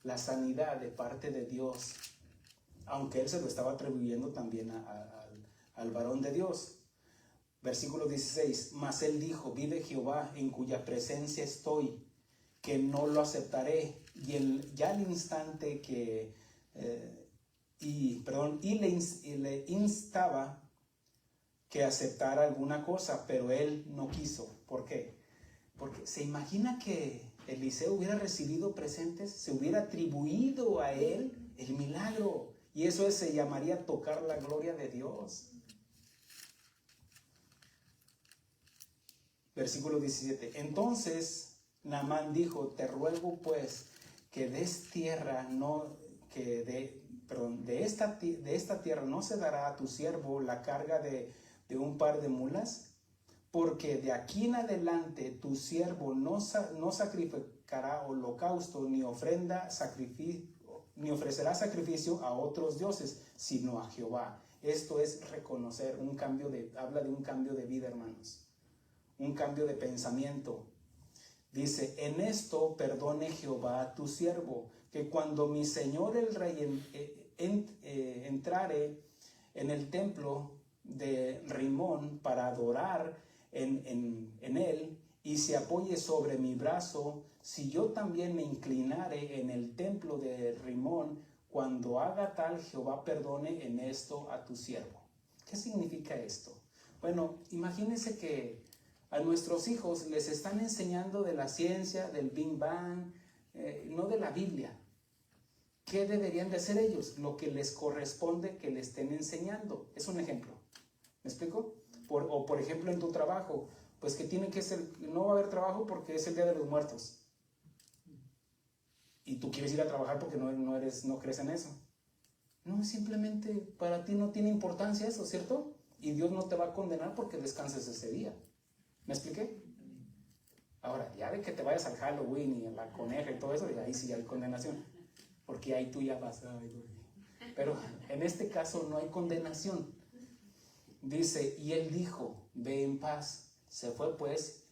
Speaker 1: la sanidad de parte de Dios, aunque él se lo estaba atribuyendo también al varón de Dios. Versículo 16, mas él dijo, vive Jehová en cuya presencia estoy, que no lo aceptaré. Y al instante que le instaba que aceptara alguna cosa, pero él no quiso. ¿Por qué? Porque se imagina que Eliseo hubiera recibido presentes, se hubiera atribuido a él el milagro, y eso se llamaría tocar la gloria de Dios. Versículo 17, entonces Naamán dijo, te ruego pues que de esta tierra no se dará a tu siervo la carga de un par de mulas, porque de aquí en adelante tu siervo no sacrificará holocausto ni ofrecerá sacrificio a otros dioses, sino a Jehová. Esto es reconocer habla de un cambio de vida, hermanos, un cambio de pensamiento. Dice, en esto perdone Jehová a tu siervo, que cuando mi señor el rey entrare en el templo de Rimón para adorar en él, y se apoye sobre mi brazo, si yo también me inclinare en el templo de Rimón, cuando haga tal, Jehová perdone en esto a tu siervo. ¿Qué significa esto? Bueno, imagínense que a nuestros hijos les están enseñando de la ciencia, del Big Bang, no de la Biblia. ¿Qué deberían de hacer ellos? Lo que les corresponde que le estén enseñando. Es un ejemplo. ¿Me explico? Por ejemplo, en tu trabajo, pues que tiene que ser, no va a haber trabajo porque es el Día de los Muertos. Y tú quieres ir a trabajar porque no crees en eso. No, simplemente para ti no tiene importancia eso, ¿cierto? Y Dios no te va a condenar porque descanses ese día. ¿Me expliqué? Ahora, ya de que te vayas al Halloween y a la coneja y todo eso, y ahí sí hay condenación, porque ahí tú ya vas. Pero en este caso no hay condenación. dice, y él dijo, ve en paz. Se fue pues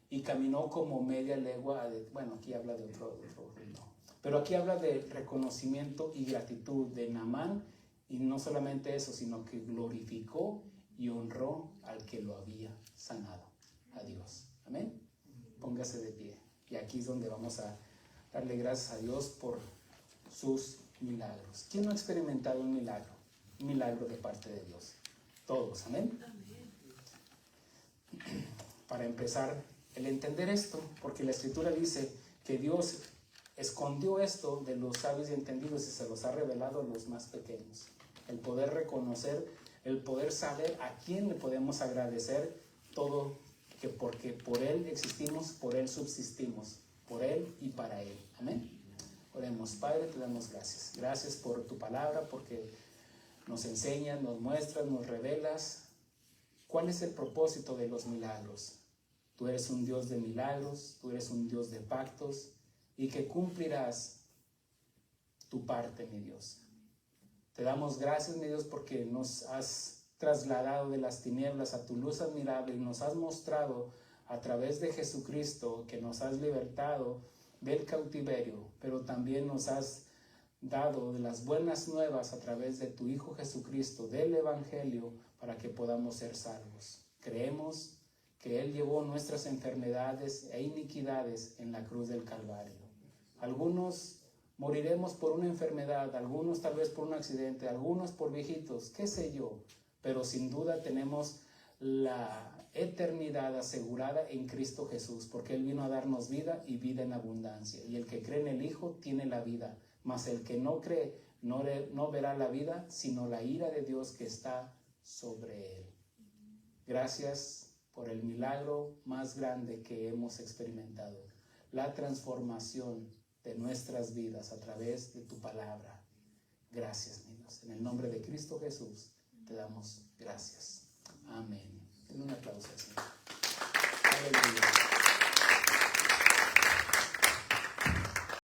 Speaker 1: y caminó como media legua. Bueno, aquí habla de otro reino. Pero aquí habla de reconocimiento y gratitud de Naamán. Y no solamente eso, sino que glorificó y honró al que lo había sanado, a Dios. Amén. Póngase de pie. Y aquí es donde vamos a darle gracias a Dios por sus milagros. ¿Quién no ha experimentado un milagro? Un milagro de parte de Dios. Todos. Amén. Para empezar, el entender esto, porque la Escritura dice que Dios escondió esto de los sabios y entendidos y se los ha revelado a los más pequeños. El poder reconocer, el poder saber a quién le podemos agradecer todo, que porque por Él existimos, por Él subsistimos, por Él y para Él. Amén. Oremos. Padre, te damos gracias. Gracias por tu palabra, porque nos enseñas, nos muestras, nos revelas cuál es el propósito de los milagros. Tú eres un Dios de milagros, tú eres un Dios de pactos y que cumplirás tu parte, mi Dios. Te damos gracias, mi Dios, porque nos has trasladado de las tinieblas a tu luz admirable y nos has mostrado a través de Jesucristo que nos has libertado del cautiverio, pero también nos has dado de las buenas nuevas a través de tu Hijo Jesucristo, del Evangelio, para que podamos ser salvos. Creemos que Él llevó nuestras enfermedades e iniquidades en la cruz del Calvario. Algunos moriremos por una enfermedad, algunos tal vez por un accidente, algunos por viejitos, qué sé yo, pero sin duda tenemos la eternidad asegurada en Cristo Jesús, porque Él vino a darnos vida y vida en abundancia. Y el que cree en el Hijo tiene la vida, mas el que no cree no verá la vida, sino la ira de Dios que está sobre él. Gracias por el milagro más grande que hemos experimentado, la transformación de nuestras vidas a través de tu palabra. Gracias, mi Dios. En el nombre de Cristo Jesús te damos gracias. Amén. Den un aplauso al Señor. Aleluya.